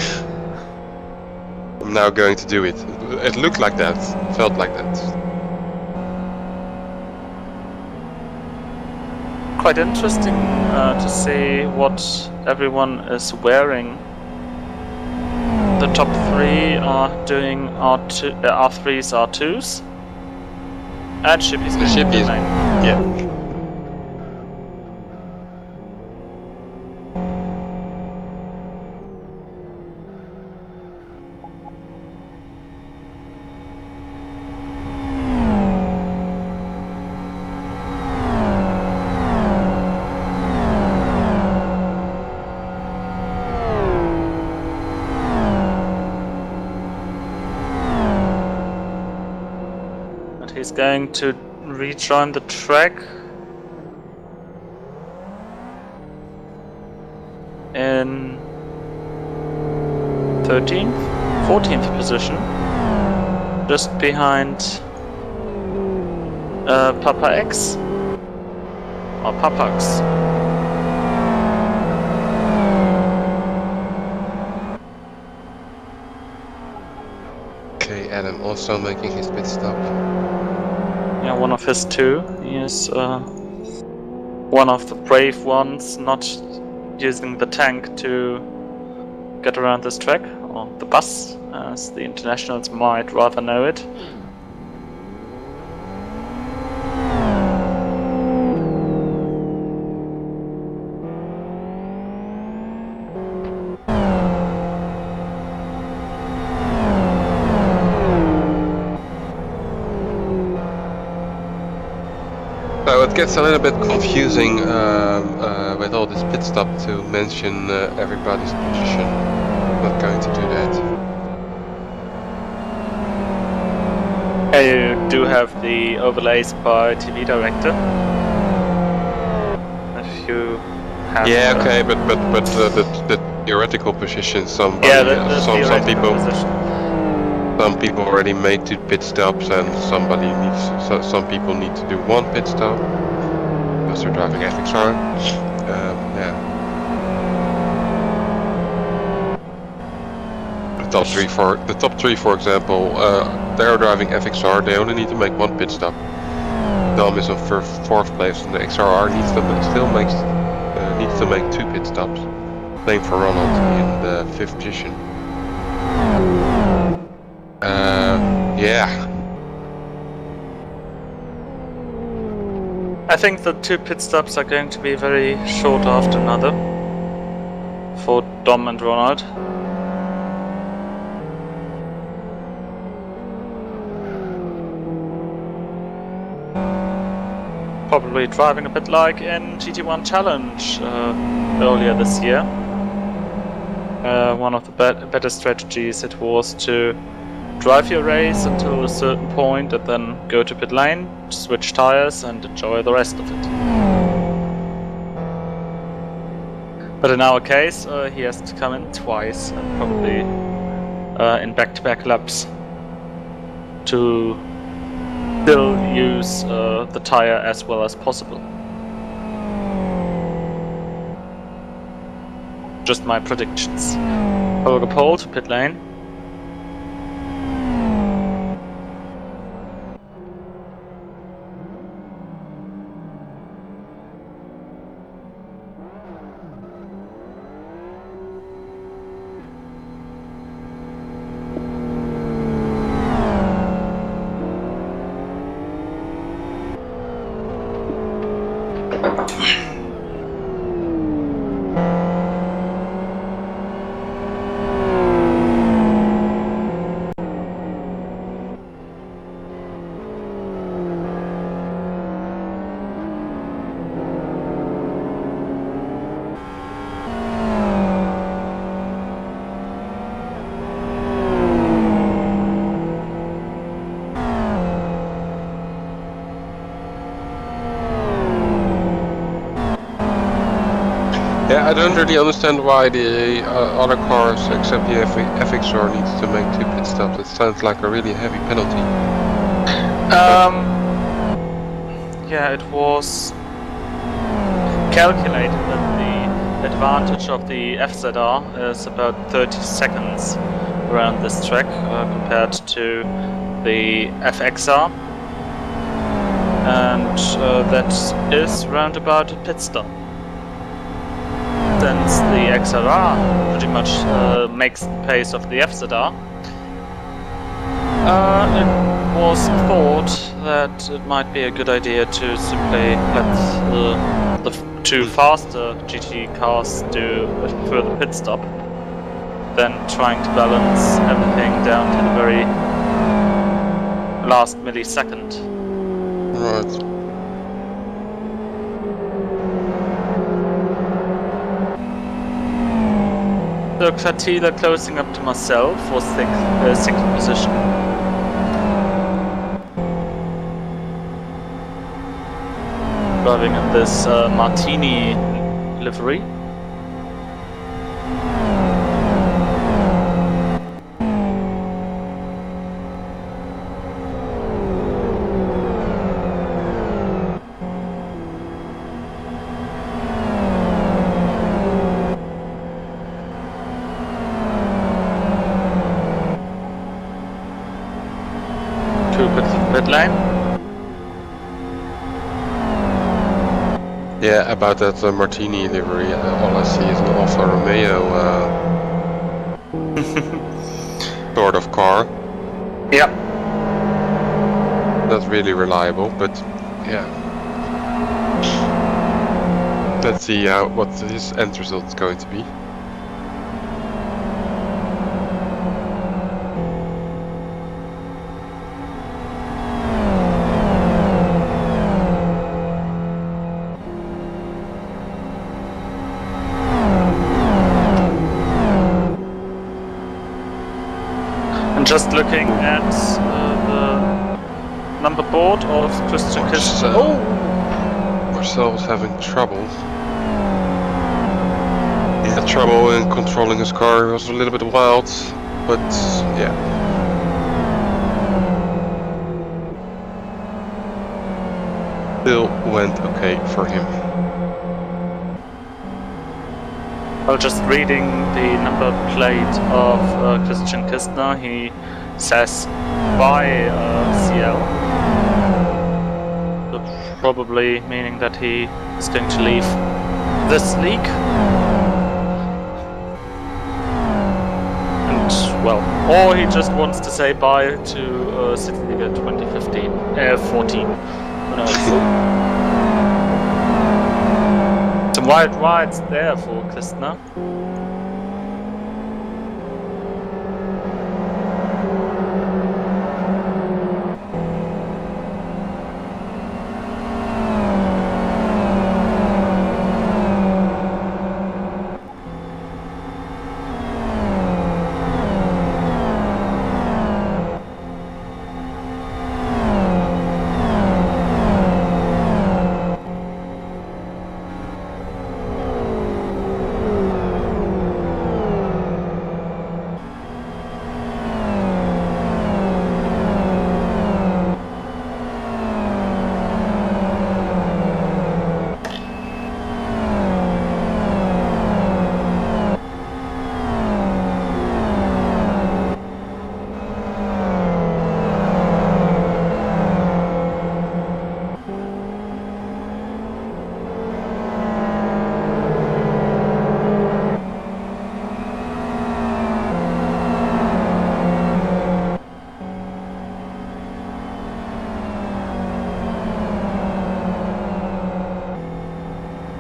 I'm now going to do it. It looked like that, felt like that. Quite interesting to see what everyone is wearing. The top 3 are doing R3s, R2s. And Shippy's The Shippy's, yeah. He's going to rejoin the track in 13th, 14th position, just behind Papa X or Papax. Okay, Adam also making his pit stop. Yeah, one of his 2. He is one of the brave ones, not using the tank to get around this track, or the bus, as the internationals might rather know it. So it gets a little bit confusing with all this pit stop to mention everybody's position. I'm not going to do that. Yeah, you do have the overlays by TV director. If you have. Yeah, okay, but the theoretical position, somebody, Yeah, the some theoretical people, position. some people already made 2 pit stops, and some people need to do 1 pit stop because they're driving FXR. Yeah. The top three, for example, they are driving FXR. They only need to make 1 pit stop. Dom is on 4th place, and the XRR needs to make 2 pit stops. Same for Ronald in the 5th position. Yeah. I think the 2 pit stops are going to be very short after another for Dom and Ronald. Probably driving a bit like in GT1 Challenge earlier this year. One of the better strategies it was to drive your race until a certain point and then go to pit lane, switch tires and enjoy the rest of it. But in our case, he has to come in twice and probably in back-to-back laps to still use the tire as well as possible. Just my predictions. Holger Pole to pit lane. I don't really understand why the other cars, except the FXR, needs to make 2 pit stops. It sounds like a really heavy penalty. Yeah, it was calculated that the advantage of the FZR is about 30 seconds around this track compared to the FXR, and that is round about a pit stop. Since the XRR pretty much makes the pace of the FZR, it was thought that it might be a good idea to simply let the 2 faster GT cars do a further pit stop than trying to balance everything down to the very last millisecond. Right. So Kratila closing up to Marcel for 6th position. Driving in this Martini livery. Pit lane. Yeah, about that Martini livery, all I see is an Alfa Romeo sort of car. Yep. Not really reliable, but yeah. Let's see what his end result is going to be. Just looking at the number board of Christian Kistner. Marcel's having trouble. He had trouble in controlling his car. He was a little bit wild, but yeah. Still went okay for him. Well, just reading the number plate of Christian Kistner, he says by CL, so probably meaning that he is going to leave this league. And, well, or he just wants to say bye to CityLiga 14. Who knows? Some wild rides there for Kistner.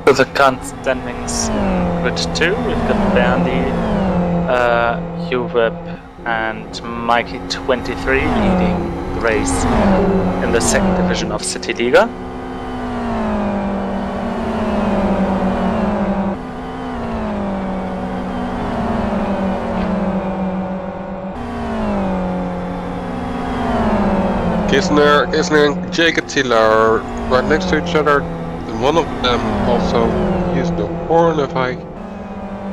So the current standings in grid 2, we've got Bernie, Heweb and Mikey 23 leading the race in the 2nd division of CityLiga. Kistner and Jake Attila are right next to each other. One of them also used the horn, if I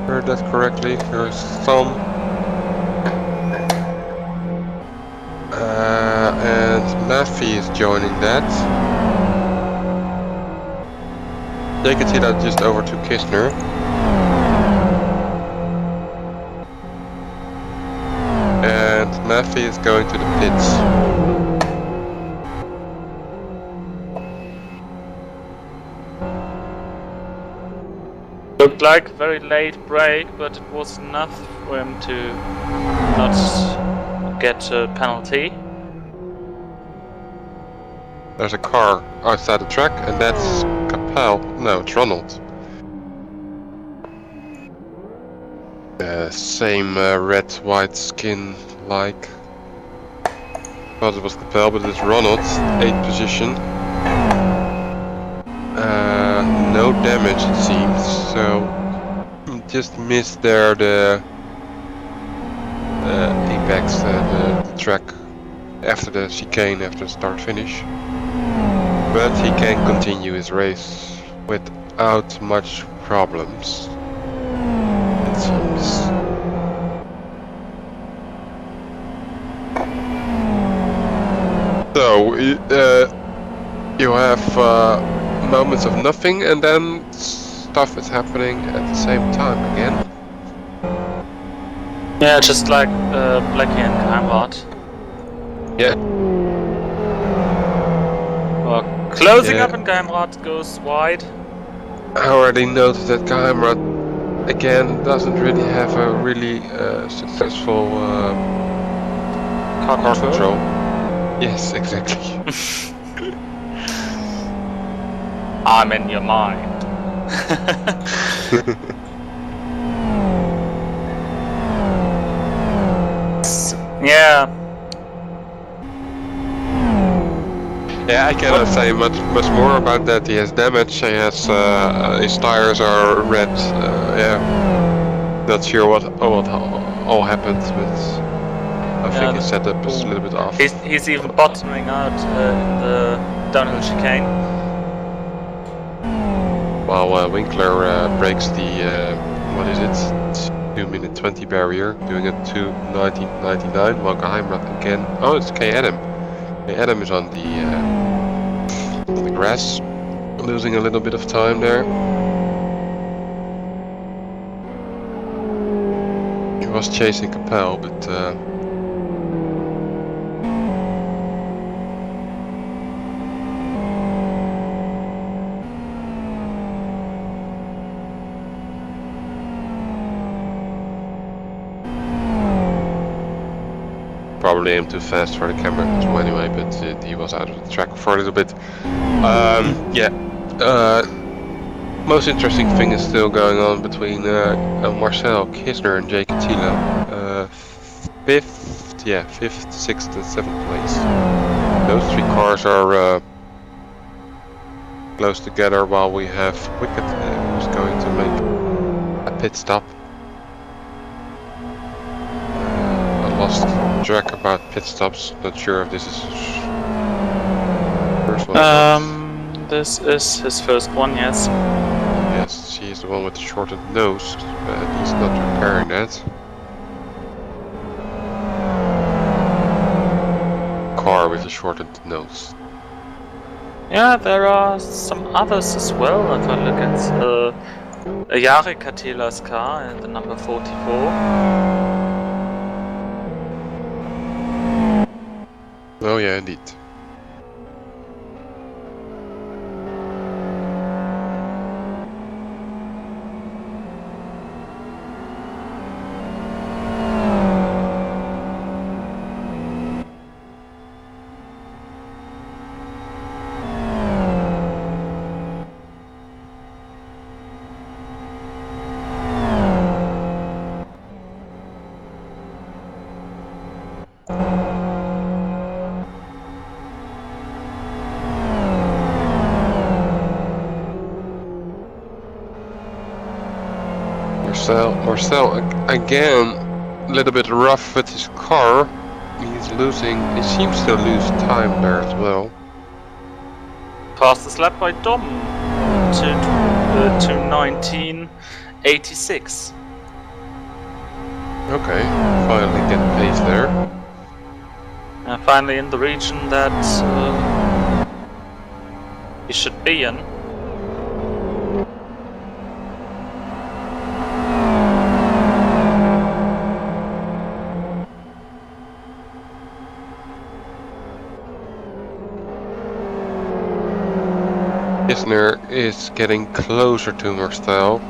heard that correctly. There's some. And Maffey is joining that. Dekatila just overtook Kistner. And Maffey is going to the pits. Looked like a very late break, but it was enough for him to not get a penalty. There's a car outside the track, and that's Capel. No, it's Ronald. Same red, white skin like. Thought it was Capel, but it's Ronald, 8th position. No damage it seems, so just missed there the apex, the track after the chicane, after the start finish. But he can continue his race without much problems, it seems. So you have moments of nothing, and then stuff is happening at the same time again. Yeah, just like Blackie and Geheimrat. Yeah. Well, closing Yeah. up and Geheimrat goes wide. I already noticed that Geheimrat again doesn't really have a really successful Car control. Yes, exactly. I'm in your mind. Yeah. Yeah, I cannot say much more about that. He has damage. He has his tires are red. Yeah, not sure what all happened, but I think his setup is a little bit off. He's even bottoming out in the downhill chicane. While Winkler breaks the what is it, 2-minute 20 barrier, doing it 2:19.99. While Geheimrat again. Oh, it's K Adam. K Adam is on the grass, losing a little bit of time there. He was chasing Capel, but probably aimed too fast for the camera control anyway, but he was out of the track for a little bit. Yeah, most interesting thing is still going on between Marcel Kistner and Jake Attila. 5th, 6th and 7th place. Those three cars are close together, while we have Wicket who's going to make a pit stop. I lost track about pit stops. Not sure if this is first one. This is his first one, yes. Yes, she's the one with the shortened nose, but he's not repairing that. Car with a shortened nose. Yeah, there are some others as well. If I look at Jari Katila's car and the number 44. Oh yeah, indeed. Marcel again, a little bit rough with his car. He's losing, he seems to lose time there as well. Fastest lap by Dom to 1986. Okay, finally get pace there. And finally in the region that he should be in. Kisner is getting closer to Marcel.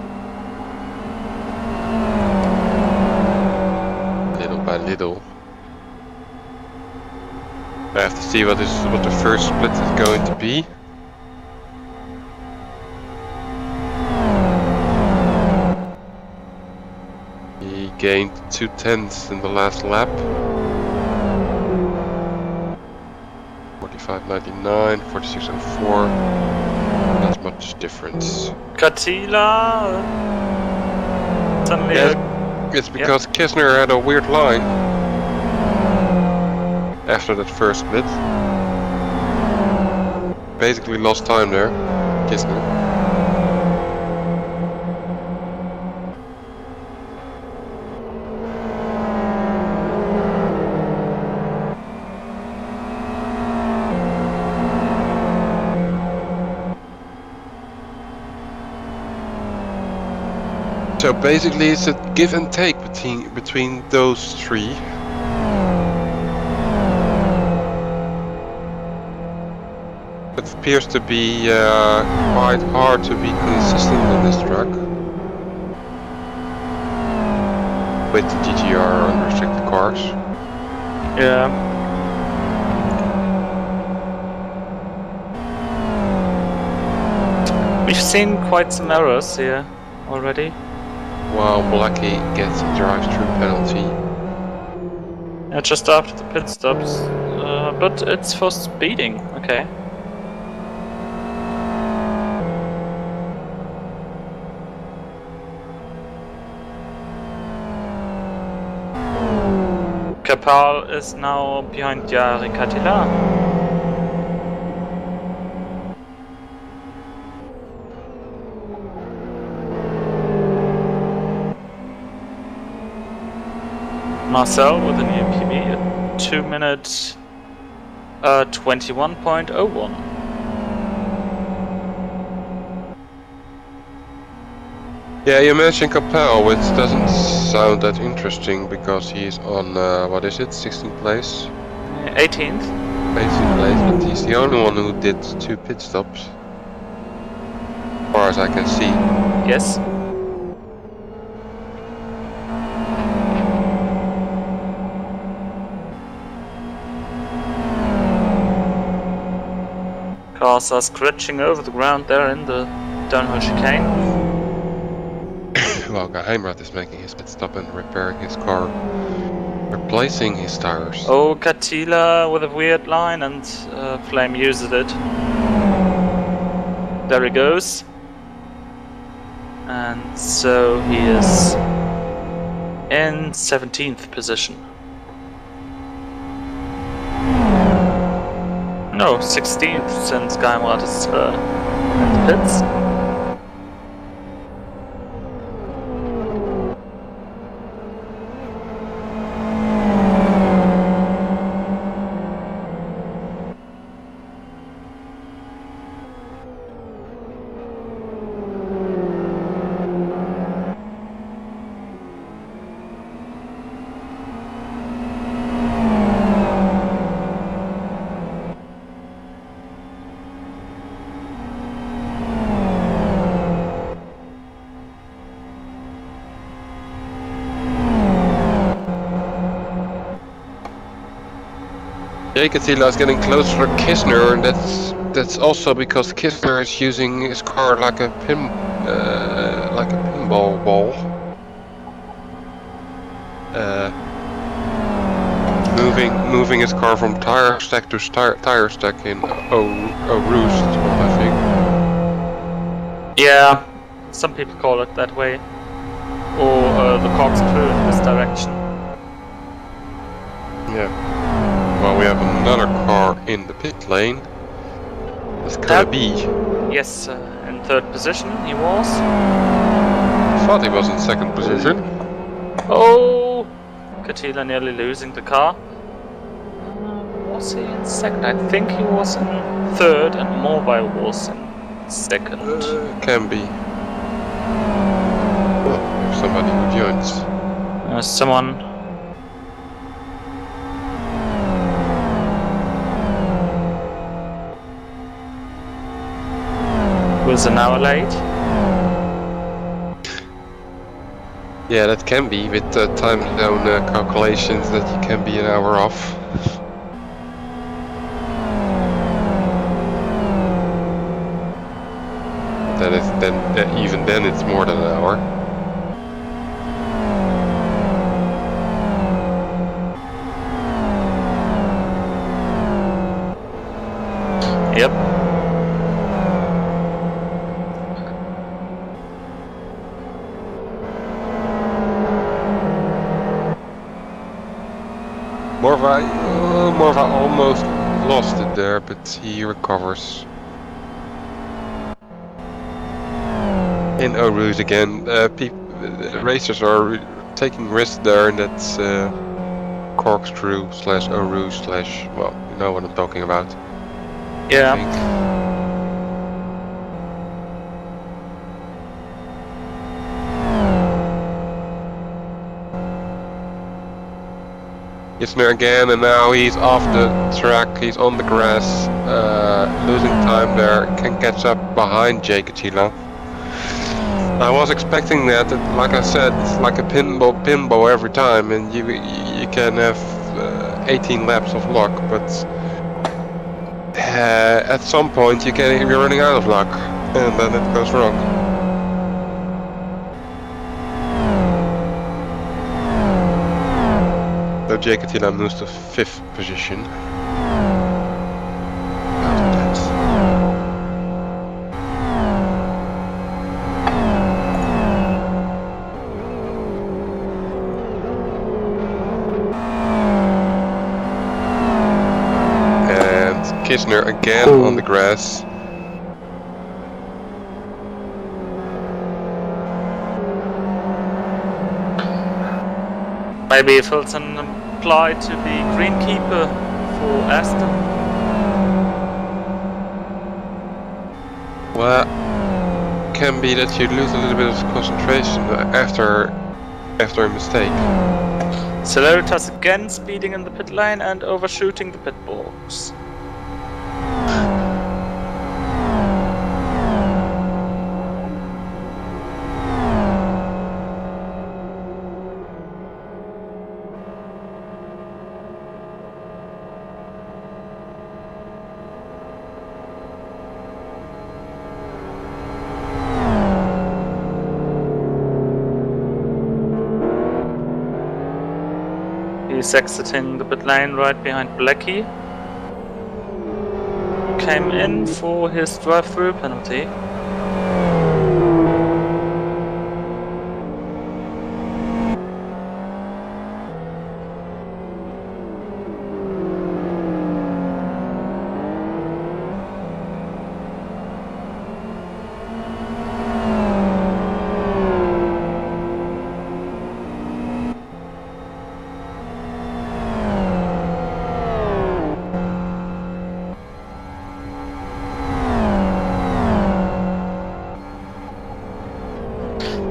Little by little. I have to see what the first split is going to be. He gained 2/10 in the last lap. 45.99, 46.04. Not much difference. Katila suddenly It's because Kisner had a weird line after that first split. Basically lost time there, Kisner. So basically it's a give and take between those three. It appears to be quite hard to be consistent on this track. With the GTR unrestricted cars. Yeah. We've seen quite some errors here already. While Blackie gets a drive-through penalty. Yeah, just after the pit stops. But it's for speeding, okay. Kapal is now behind Jari Katila. Marcel with a new PB at 2 minutes 21.01. Yeah, you mentioned Capel, which doesn't sound that interesting because he's on, what is it, 16th place? 18th. 18th place, but he's the only one who did 2 pit stops. As far as I can see. Yes. Cars are scratching over the ground there in the downhill chicane. Well, Geheimrat is making his pit stop and repairing his car. Replacing his tires. Oh, Katila with a weird line and Flame uses it. There he goes. And so he is in 17th position. No, 16th since Geheimrat is in the pits. Katila is getting closer to Kisner, and that's also because Kisner is using his car like a pinball ball. Moving his car from tire stack to tire stack in a roost, I think. Yeah, some people call it that way. Or the corkscrew in this direction. Yeah. Well, we have another car in the pit lane. It's gonna be. Yes, in 3rd position he was. I thought he was in 2nd position. Oh, Katila nearly losing the car. Was he in second? I think he was in third, and Mobile was in second. Can be. Oh, if somebody who joins. Someone. Was an hour late. Yeah, that can be with the time zone calculations that you can be an hour off. Even then it's more than an hour. Yep. Morva almost lost it there, but he recovers. In Eau Rouge again, racers are taking risks there, and that's corkscrew / Eau Rouge / well, you know what I'm talking about. Yeah. Kisner again, and now he's off the track, he's on the grass, losing time there, can catch up behind Jake Attila. I was expecting that, like I said, it's like a pinball every time, and you can have 18 laps of luck, but at some point you're running out of luck, and then it goes wrong. So Jake Attila moves to 5th position. Kisner again on the grass. Maybe Fulton applied to be greenkeeper for Aston. Well, can be that you lose a little bit of concentration after a mistake. Celeritas again speeding in the pit lane and overshooting the pit box. He's exiting the pit lane right behind Blackie. Came in for his drive-through penalty.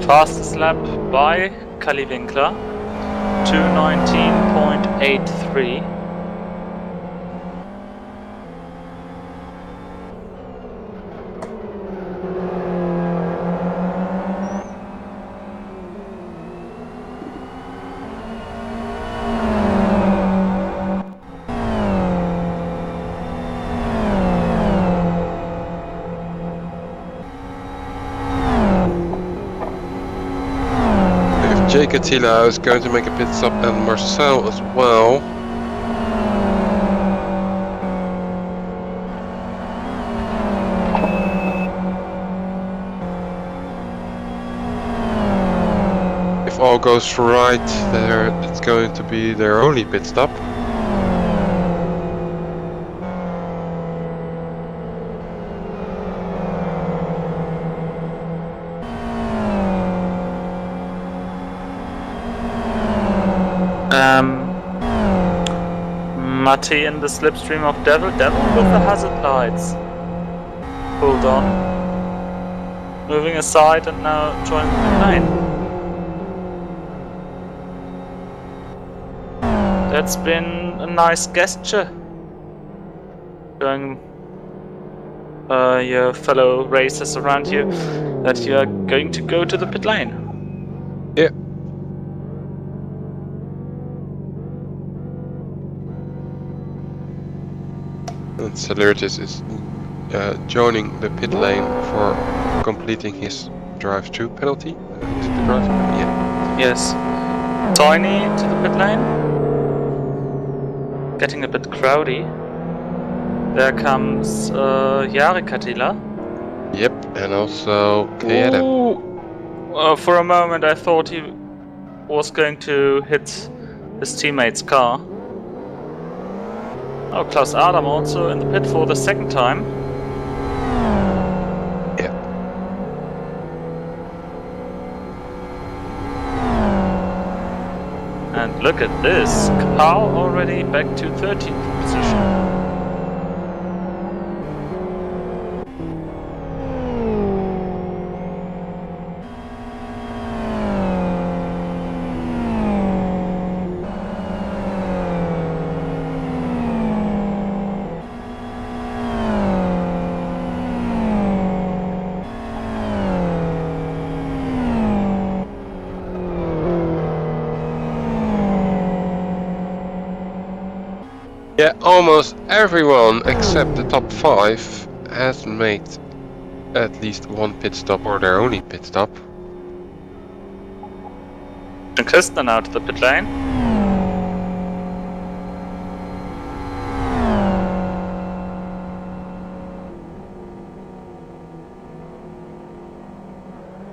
Fastest lap by Kali Winkler, 2:19.83. Jake Attila is going to make a pit stop, and Marcel as well. If all goes right, it's going to be their only pit stop. Matti in the slipstream of Devil. Devil with the hazard lights. Hold on. Moving aside and now joining the lane. That's been a nice gesture. Showing your fellow racers around you that you are going to go to the pit lane. Yeah. And Celeritis is joining the pit lane for completing his drive-through penalty. Is it the drive-through penalty? Yeah. Yes. Tiny to the pit lane. Getting a bit crowdy. There comes Yarikatila. Yep, and also Kayadam. For a moment I thought he was going to hit his teammate's car. Oh, Klaus Adam also in the pit for the second time. Yeah. And look at this, Kapal already back to 13th position. Yeah, almost everyone except the top 5 has made at least one pit stop or their only pit stop. And Kirsten now to the pit lane.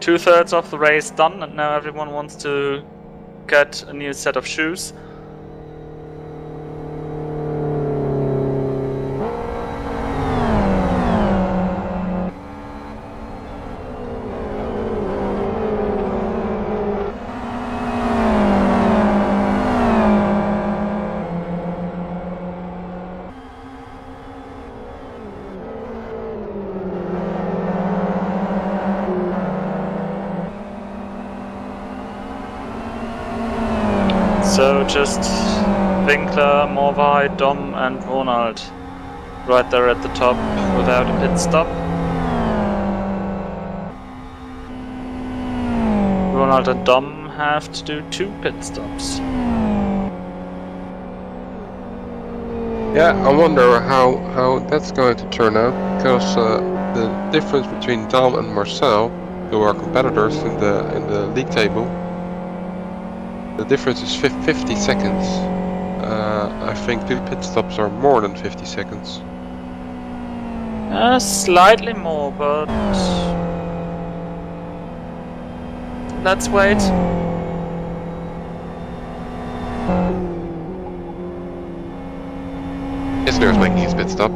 Two-thirds of the race done, and now everyone wants to get a new set of shoes. So just Winkler, Morvai, Dom and Ronald right there at the top without a pit stop. Ronald and Dom have to do 2 pit stops. Yeah, I wonder how that's going to turn out, because the difference between Dom and Marcel, who are competitors in the league table, the difference is 50 seconds. I think 2 pit stops are more than 50 seconds. Slightly more, but let's wait. Isner is making his pit stop.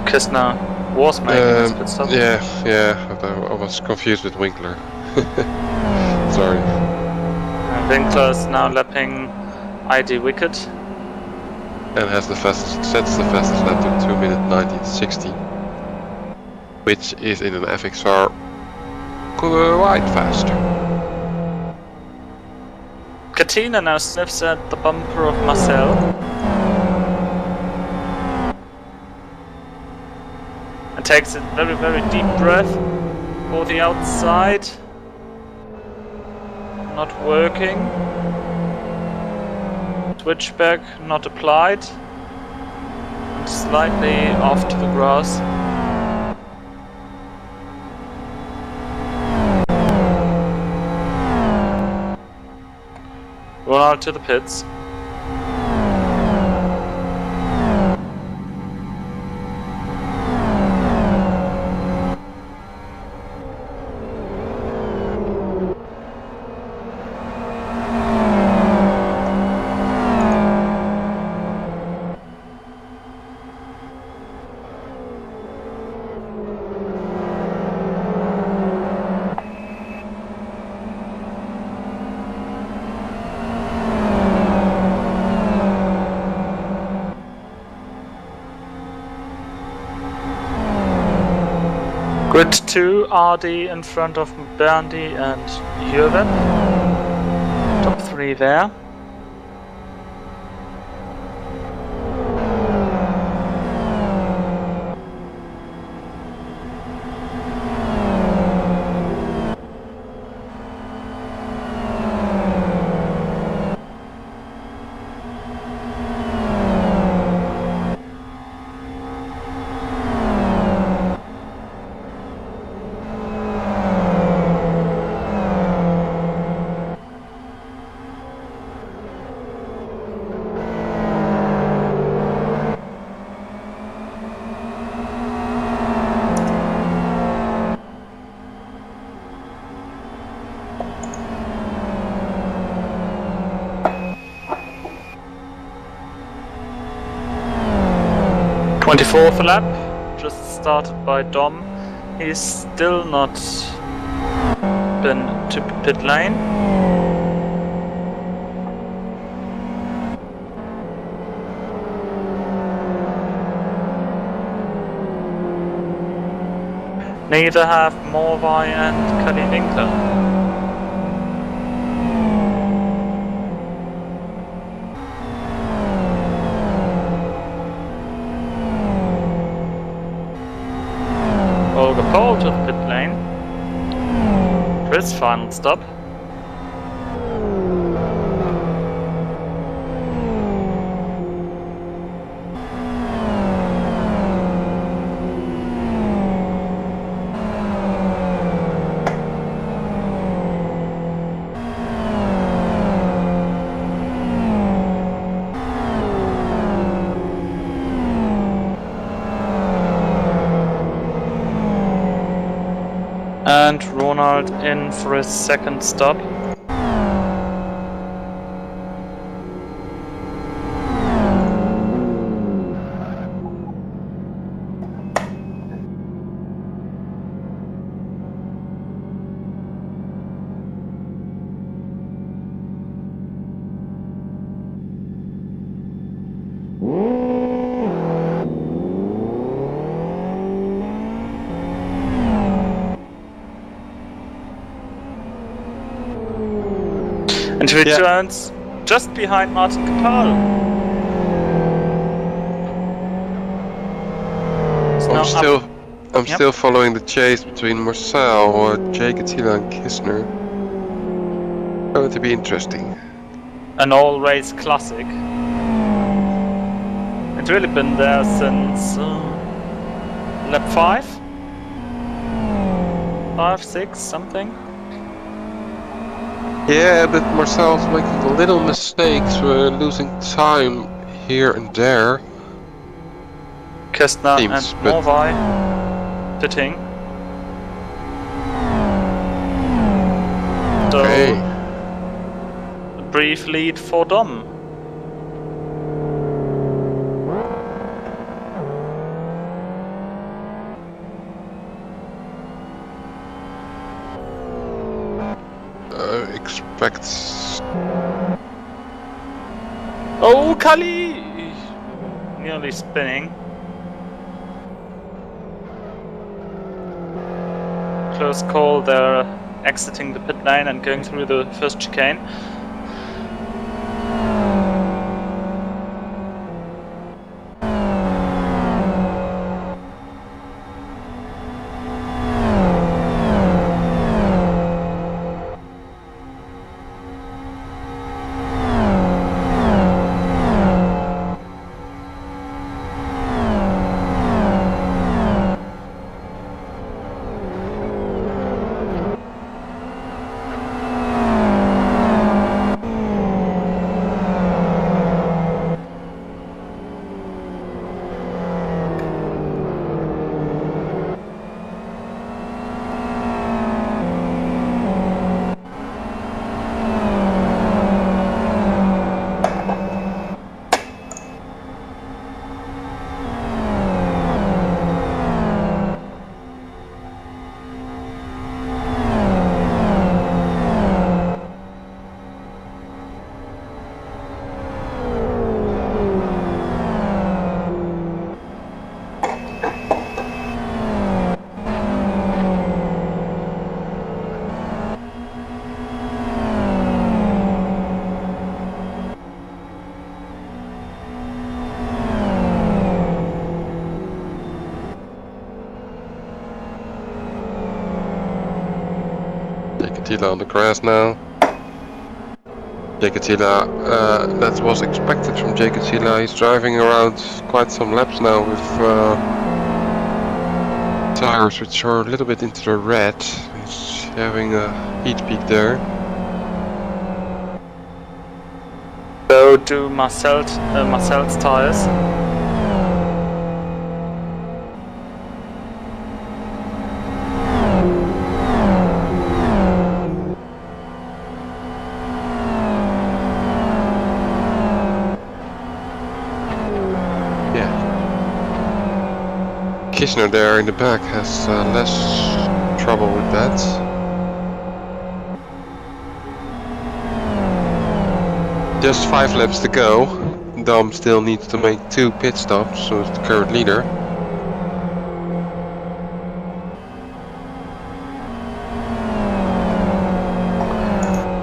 Kistner was making his pit stop. Yeah, I was confused with Winkler. Sorry. Winkler is now lapping ID Wicked. And has sets the fastest lap to 2 minutes 1960, which is in an FXR quite fast. Katina now sniffs at the bumper of Marcel. And takes a very, very deep breath for the outside. Not working. Switchback not applied. And slightly off to the grass. Ronald to the pits. Grid 2, RD in front of Berndy and Jürgen. Top 3 there. Fourth lap, just started by Dom. He's still not been to pit lane. Neither have Morvai and Kali Winkler. Paul to the pit lane for his final stop. And Ronald in for his second stop. And he returns just behind Martin Kapal. I'm still following the chase between Marcel, Jake Attila and Kistner. Going to be interesting. An all-race classic. It's really been there since lap 5? 5, 6, something. Yeah, but Marcel's making little mistakes, losing time here and there. Kestner and Morvai pitting. So, a brief lead for Dom. Expects. Oh, Kali! Nearly spinning. Close call, they're exiting the pit lane and going through the first chicane. Jekatila on the grass now. Jekatila, that was expected from Jekatila. He's driving around quite some laps now with tires which are a little bit into the red. He's having a heat peak there. So do Marcel's tires. Kishner there in the back has less trouble with that. Just 5 laps to go. Dom still needs to make 2 pit stops, so it's the current leader.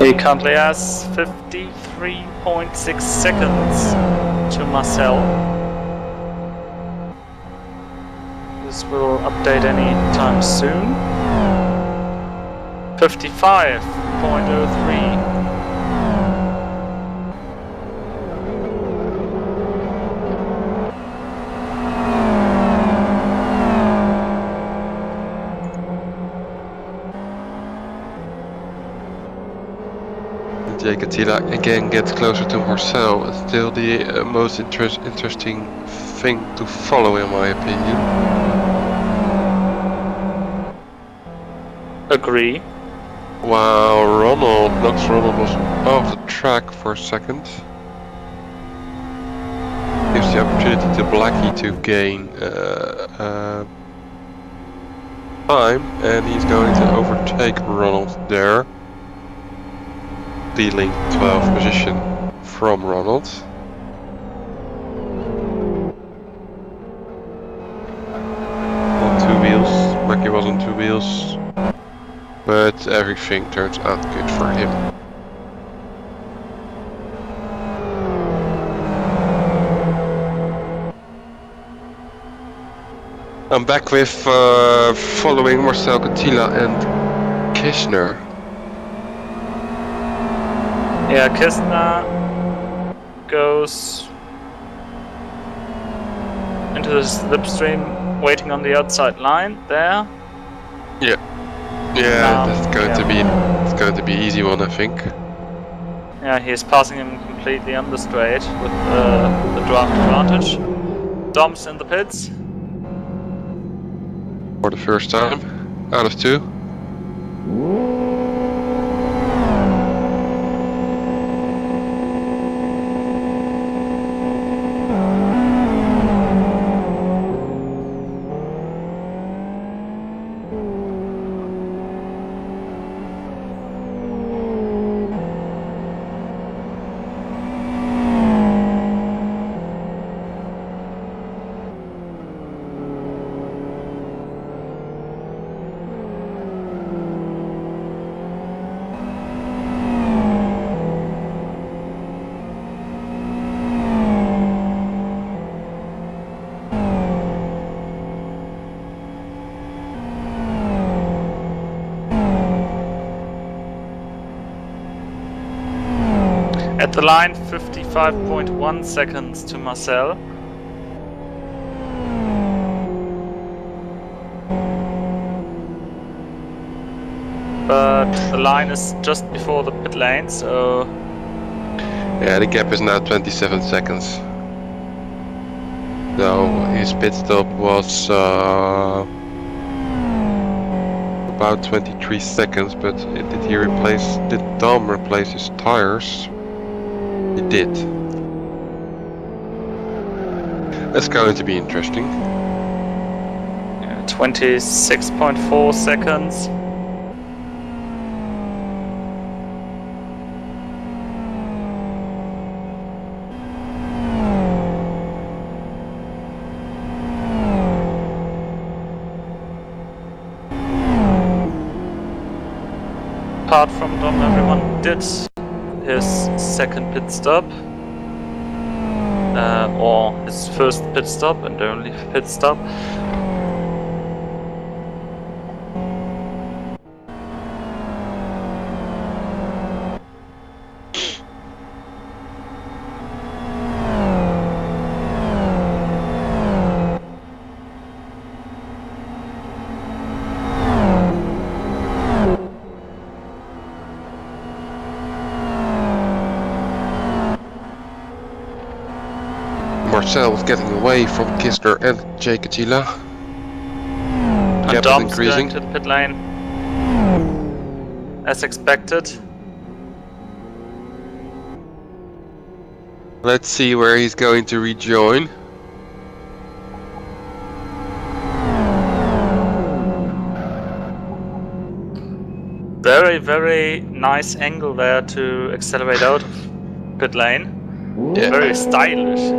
He currently has 53.6 seconds to Marcel. This will update any time soon. 55.03. Jekatila again gets closer to Marcel. It's still the most interesting thing to follow in my opinion. Agree. Wow, Ronald was off the track for a second. Gives the opportunity to Blackie to gain time, and he's going to overtake Ronald there. Stealing 12th position from Ronald. On 2 wheels, Blackie was on 2 wheels. But everything turns out good for him. I'm back with following Marcel Catila and Kishner. Yeah, Kistner goes into the slipstream, waiting on the outside line there. Yeah, that's going to be easy one, I think. Yeah, he's passing him completely on the straight with the draft advantage. Dom's in the pits. For the first time, out of 2. At the line, 55.1 seconds to Marcel. But the line is just before the pit lane, so... Yeah, the gap is now 27 seconds. So his pit stop was about 23 seconds, but did Dom replace his tires? He did. That's going to be interesting. 26.4 seconds. Apart from Dom, everyone did his second pit stop, or his first pit stop and only pit stop. Marcel was getting away from Kistner and Jake Attila. And Gap is Dom's increasing. going to the pit lane. As expected. Let's see where he's going to rejoin. Very, very nice angle there to accelerate out of pit lane. Yeah. Very stylish.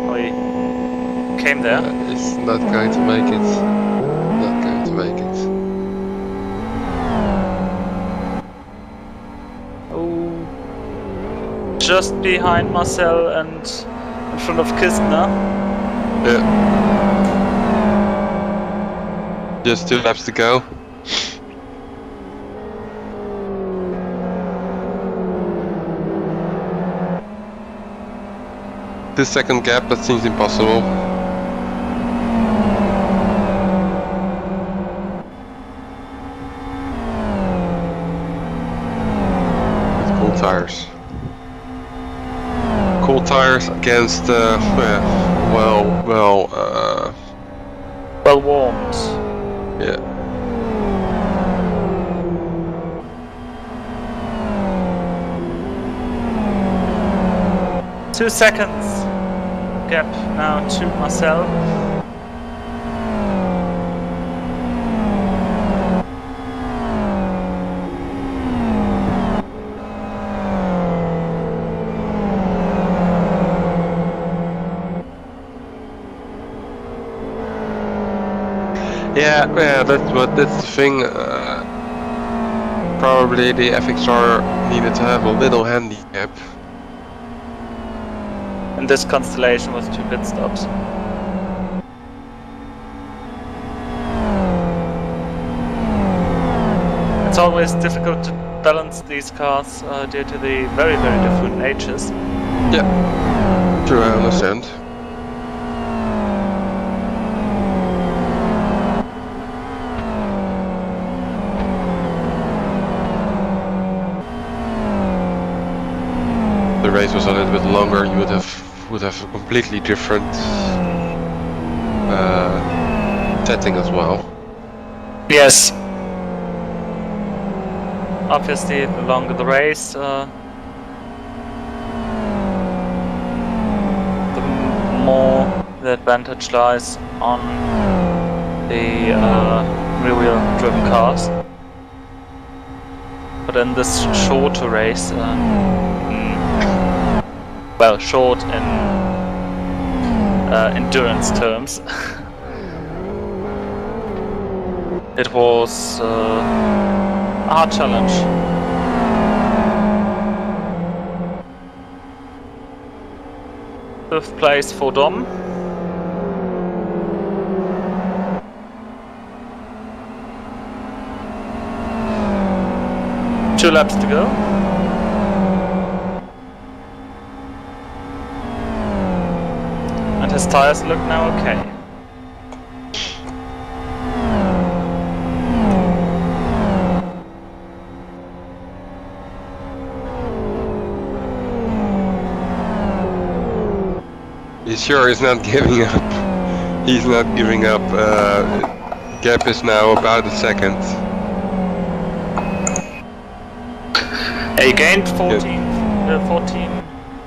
Oh, he came there. It's not going to make it. Not going to make it. Oh. Just behind Marcel and in front of Kistner. Yeah. Just 2 laps to go. This second gap, that seems impossible. With cool tires. Cool tires against, well warmed. yeah. 2 seconds gap now to Marcel. Yeah, that's the thing. Probably the FXR needed to have a little handicap. And this constellation was 2 pit stops. It's always difficult to balance these cars due to the very, very different natures. Yeah, true, I understand. The race was a little bit longer, you would have a completely different setting as well. Yes. Obviously, the longer the race, the more the advantage lies on the rear-wheel driven cars. But in this shorter race, well, short in endurance terms, it was a hard challenge. Fifth place for Dom. Two laps to go. And his tires look now okay. He sure is not giving up. He's not giving up. Gap is now about a second. He gained 14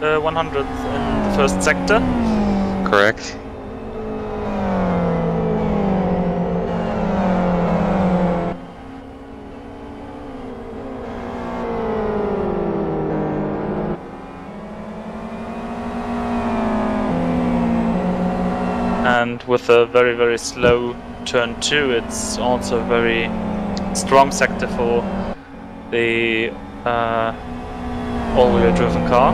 100th in the first sector. Correct. And with a very, very slow turn 2, it's also a very strong sector for the all-wheel driven car.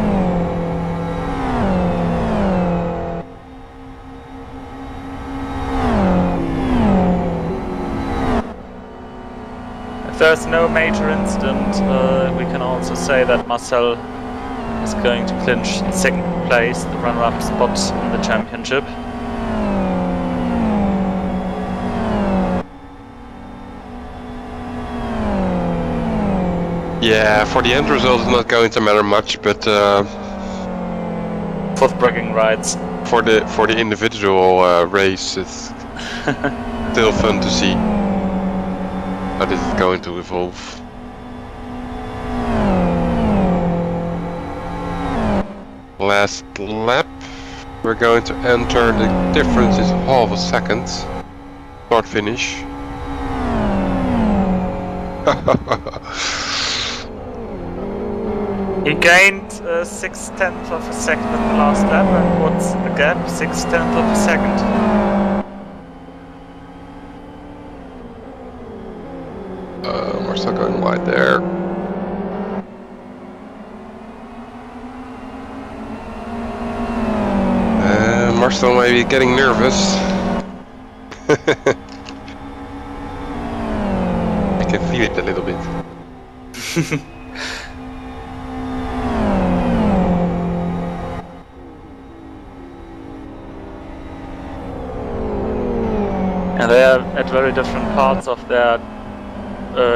If there's no major incident, we can also say that Marcel is going to clinch second place, the runner-up spot in the championship. Yeah, for the end result it's not going to matter much, but For the bragging rights. For the individual race, it's still fun to see how this is going to evolve. Last lap, we're going to enter. The difference is half a second. Start finish. He gained 6/10 of a second in the last lap, and what's the gap? 6/10 of a second. We're still going wide there. Marcel may be getting nervous. I can feel it a little bit. And they are at very different parts of their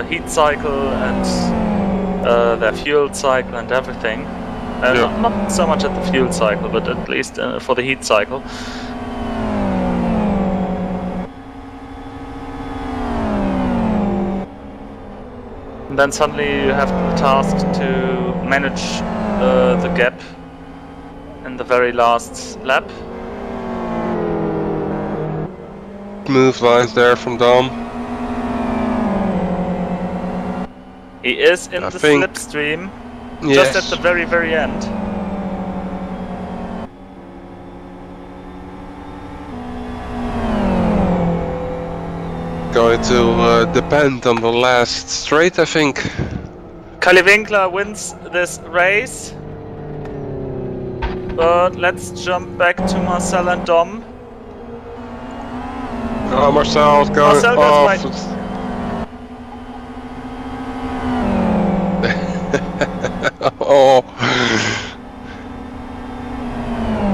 heat cycle and their fuel cycle and everything. Yeah. Not so much at the fuel cycle, but at least for the heat cycle. And then suddenly you have the task to manage the gap in the very last lap. Smooth lines there from Dom. He is in I the think- slipstream, Yes. just at the very, very end. Going to depend on the last straight, I think. Kalle Winkler wins this race. But let's jump back to Marcel and Dom. Oh, Marcel's going Marcel goes off. right. Oh.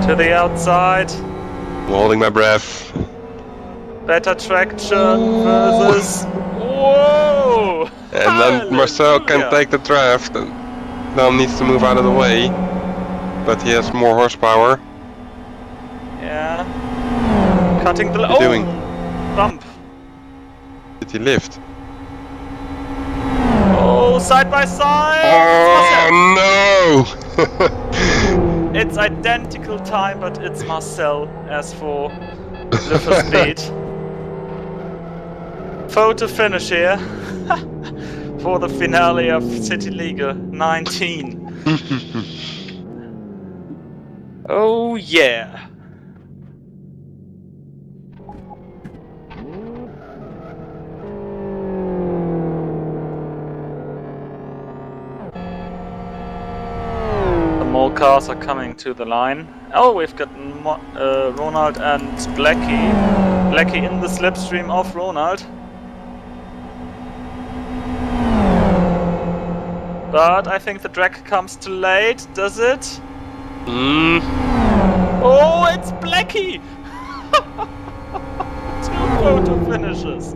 To the outside. I'm holding my breath. Better traction versus... Whoa! And then Marcel can Hallelujah. take the draft. And Dom needs to move out of the way. But he has more horsepower. Yeah. Cutting the... What are you doing? Bump. Did he lift? Oh, side by side! Oh no! It's identical time, but it's Marcel as for the speed. Photo finish here for the finale of CityLiga 19. Oh yeah! More cars are coming to the line. Oh, we've got Ronald and Blackie. Blackie in the slipstream of Ronald. But I think the drag comes too late, does it? Mm. Oh, it's Blackie! 2 photo finishes.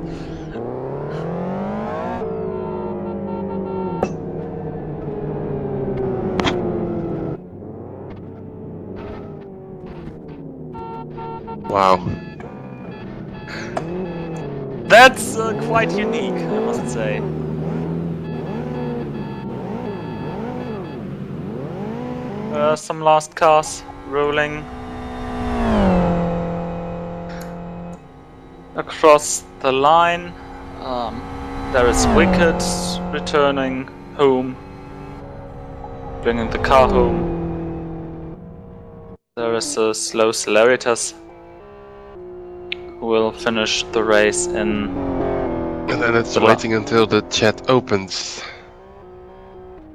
Wow. That's quite unique, I must say. Some last cars rolling across the line. There is Wicked returning home, bringing the car home. There is a slow Celeritas who will finish the race in... And then it's waiting until the chat opens.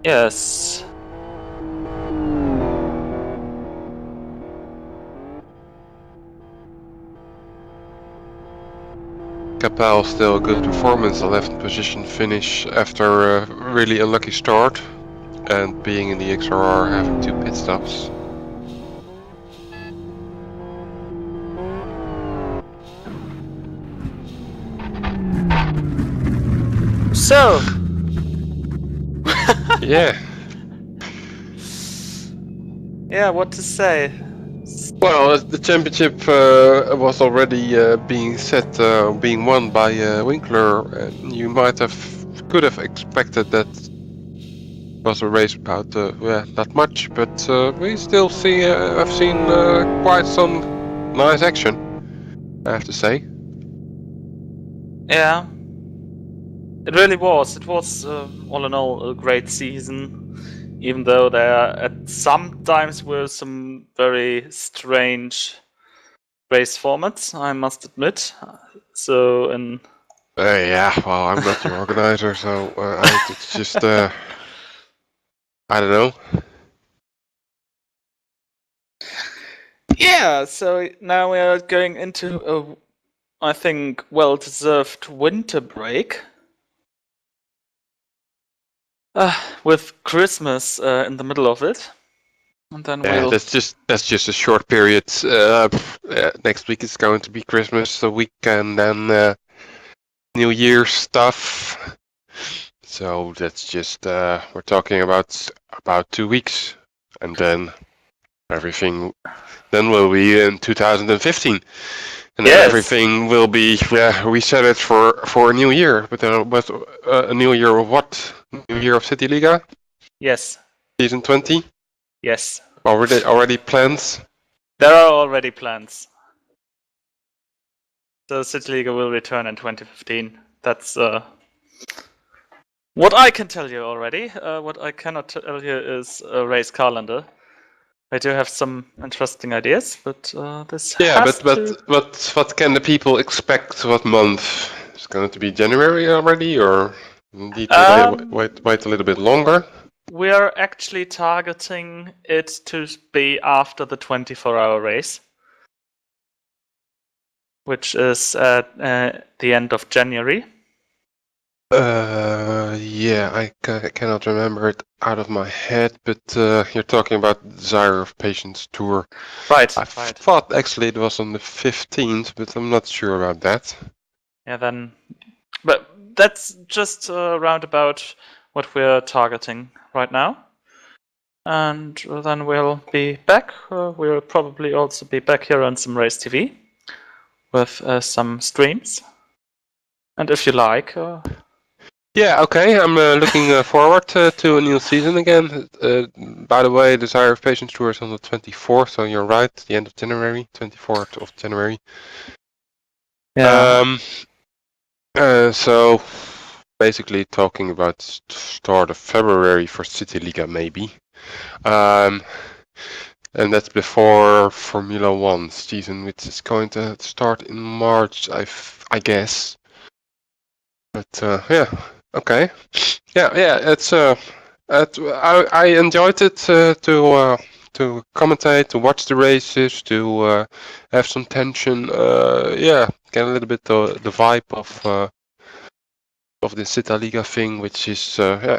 Yes. Capel still a good performance, 11th position finish after a really unlucky start. And being in the XRR having 2 pit stops. So, Yeah, what to say? Well, the championship was already being won by Winkler, and you could have expected that was a race about not much, but we still have seen quite some nice action, I have to say. Yeah, it really was. It was, all in all, a great season, even though there at sometimes were some very strange race formats, I must admit. So, in Yeah, well, I'm not the organizer, so it's just I don't know. yeah, so now we are going into a, I think, well-deserved winter break. With Christmas in the middle of it. And then Yeah, we'll... that's just a short period. Next week is going to be Christmas week, and then New Year's stuff. So that's just we're talking about 2 weeks, and then everything then will be in 2015, and then Yes. everything will be we set it for a new year, but a new year of what? New year of CityLiga Yes. season 20. Yes. Already plans. There are already plans. So CityLiga will return in 2015. That's what I can tell you already. What I cannot tell you is a race calendar. I do have some interesting ideas, but this Yeah, has but to... what can the people expect? What month? It's going to be January already, or need to wait a little bit longer? We are actually targeting it to be after the 24-hour race, which is at the end of January. Yeah, I cannot remember it out of my head, but you're talking about Desire of Patience tour. Right. I thought actually it was on the 15th, but I'm not sure about that. Yeah, then... But that's just around about what we're targeting right now. And then we'll be back. We'll probably also be back here on some Race TV with some streams. And if you like... Yeah, okay. I'm looking forward to a new season again. By the way, Desire of Patience tour is on the 24th, so you're right. The end of January, 24th of January. Yeah. So basically talking about start of February for CityLiga maybe. And that's before Formula One season, which is going to start in March, I guess. But yeah, okay. Yeah. It's I enjoyed it to commentate, to watch the races, to have some tension. Yeah, get a little bit the vibe of the CityLiga thing, which is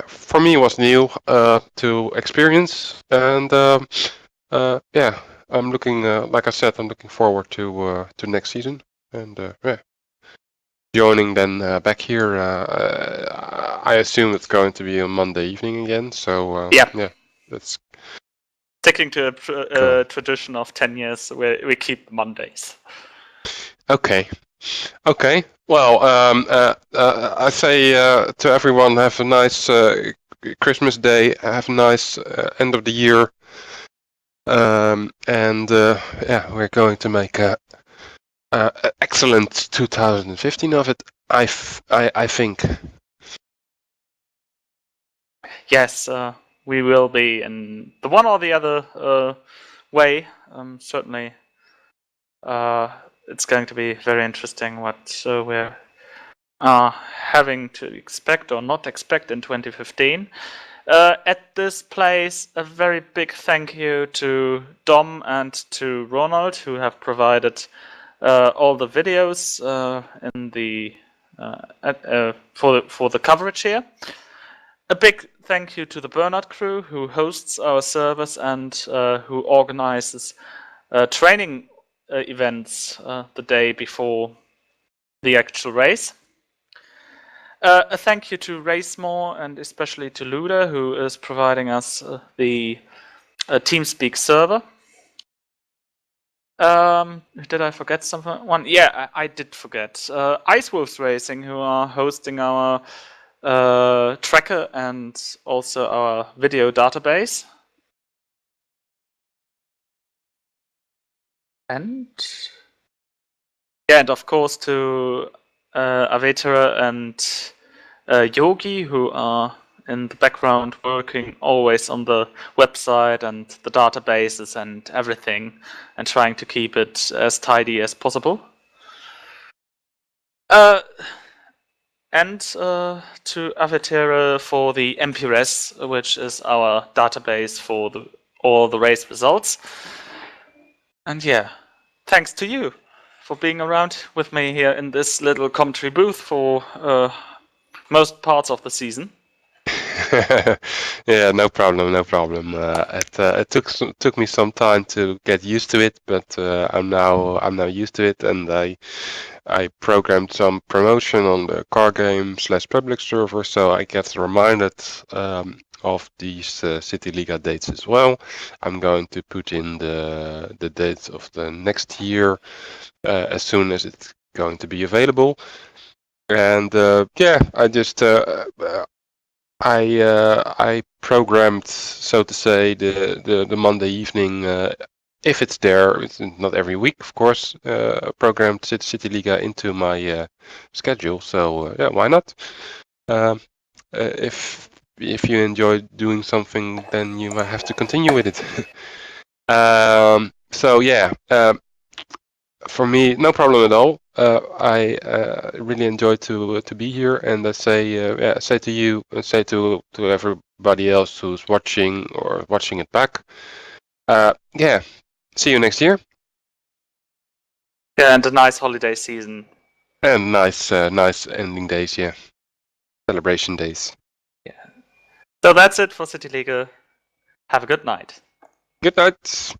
for me was new to experience, and yeah, I'm looking like I said, I'm looking forward to next season, and yeah, joining then back here. I assume it's going to be on Monday evening again, so yeah, that's sticking to a cool. tradition of 10 years where we keep Mondays. Okay. Well, I say to everyone, have a nice Christmas day. Have a nice end of the year. And yeah, we're going to make a excellent 2015 of it. I think. Yes, we will be in the one or the other way. Certainly, it's going to be very interesting what we're having to expect or not expect in 2015. At this place, a very big thank you to Dom and to Ronald, who have provided all the videos in the for the coverage here. A big thank you to the Burnout crew, who hosts our servers and who organizes training events the day before the actual race. A thank you to Racemore and especially to Luda, who is providing us the TeamSpeak server. Did I forget something? One, yeah, I did forget. Ice Wolves Racing, who are hosting our tracker and also our video database. And yeah, and of course to Avetera and Yogi, who are in the background working always on the website and the databases and everything, and trying to keep it as tidy as possible. And to Avetera for the MPRS, which is our database for all the race results. And yeah, thanks to you for being around with me here in this little commentary booth for most parts of the season. Yeah, no problem, no problem. It took me some time to get used to it, but I'm now used to it, and I programmed some promotion on the car game / public server, so I get reminded of these CityLiga dates as well. I'm going to put in the dates of the next year as soon as it's going to be available. And yeah, I just I programmed, so to say, the Monday evening, if it's there. It's not every week, of course. Programmed CityLiga into my schedule. So yeah, why not? If you enjoy doing something, then you might have to continue with it. So yeah. For me, no problem at all. I really enjoy to be here, and I say to you, and say to everybody else who's watching or watching it back. Yeah, see you next year. Yeah, and a nice holiday season. And nice ending days. Yeah, celebration days. Yeah. So that's it for CityLiga. Have a good night. Good night.